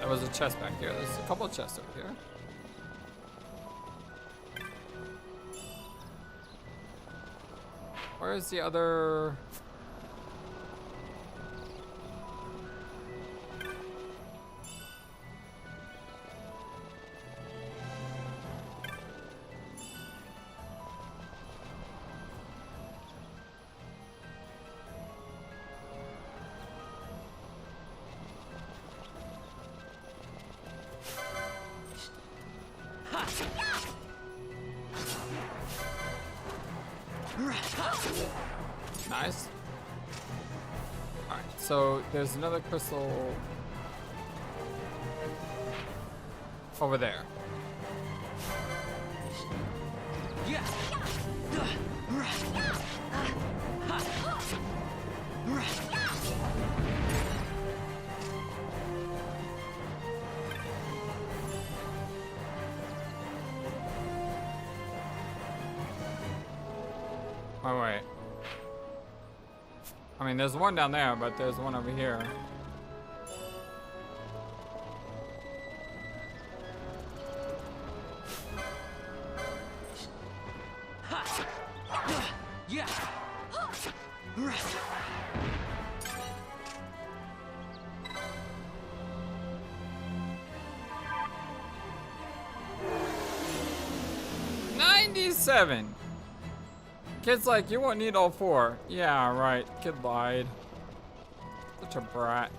There was a chest back here. There's a couple of chests over here. Where is the other... Nice. Alright, so there's another crystal over there. Oh wait. I mean, there's one down there, but there's one over here. $97. Kid's like, you won't need all four. Yeah, right. Kid lied. Such a brat.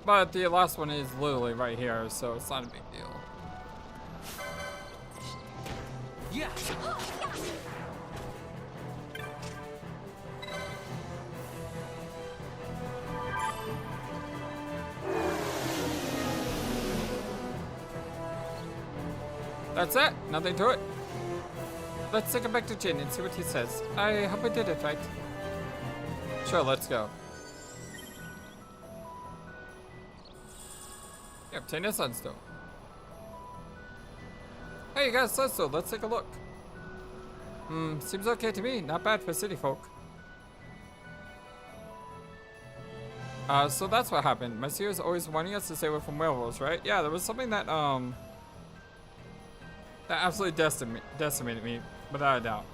But the last one is literally right here, so it's not a big deal. Yeah. That's it. Nothing to it. Let's take it back to Jin and see what he says. I hope we did it right. Sure, let's go. Yeah, obtain a sunstone. Hey, you got a sunstone. Let's take a look. Seems okay to me. Not bad for city folk. So that's what happened. My seer is always wanting us to stay away from werewolves, right? Yeah, there was something that, that absolutely decimated me, without a doubt.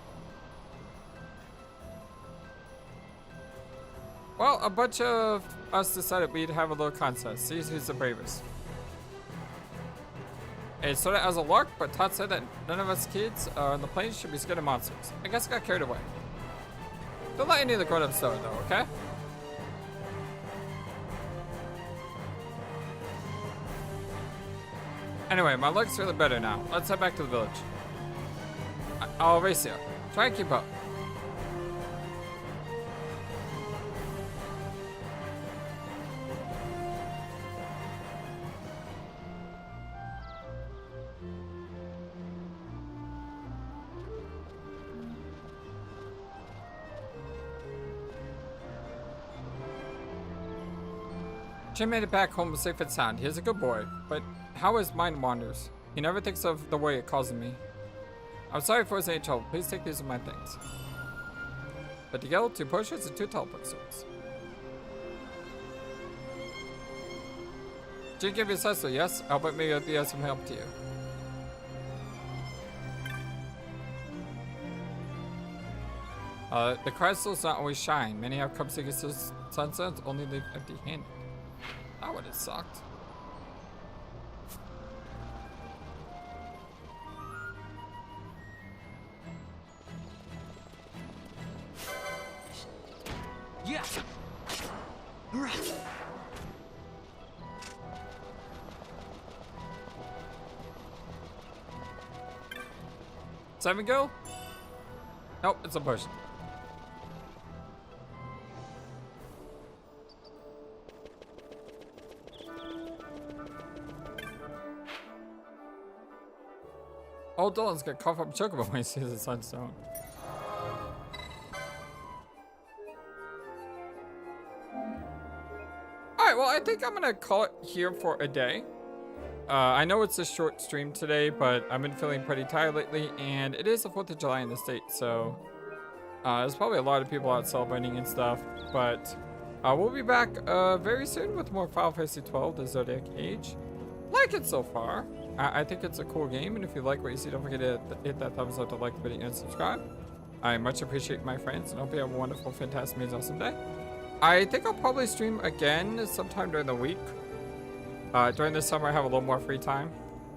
Well, a bunch of us decided we'd have a little contest. See who's the bravest. It started as a lark, but Todd said that none of us kids on the plains should be scared of monsters. I guess I got carried away. Don't let any of the grown-ups know, though, okay? Anyway, my leg's feeling better now. Let's head back to the village. I'll race you. Try and keep up. Jim made it back home safe and sound. He's a good boy, but how his mind wanders. He never thinks of the way it causes me. I'm sorry for his any trouble. Please take these as my things. But together, 2 potions and 2 teleport stones. Jim gave you a sense, yes? I'll bet maybe it'll be of some help to you. The crystals not always shine. Many have come seeking sunstones, only leave empty-handed. That would have sucked. Yeah. 7 go? Nope, it's a push. Oh, Dylan's gonna cough up chocobo when he sees the sunstone. Alright, well, I think I'm gonna call it here for a day. I know it's a short stream today, but I've been feeling pretty tired lately, and it is the 4th of July in the States, so there's probably a lot of people out celebrating and stuff, but we'll be back very soon with more Final Fantasy XII The Zodiac Age. Like it so far. I think it's a cool game, and if you like what you see, don't forget to hit that thumbs up to like the video and subscribe. I much appreciate my friends, and hope you have a wonderful, fantastic, amazing, awesome day. I think I'll probably stream again sometime during the week. During the summer, I have a little more free time.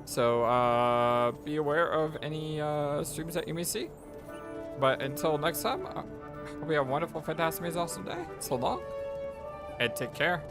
So be aware of any streams that you may see. But until next time, hope you have a wonderful, fantastic, amazing, awesome day. So long, and take care.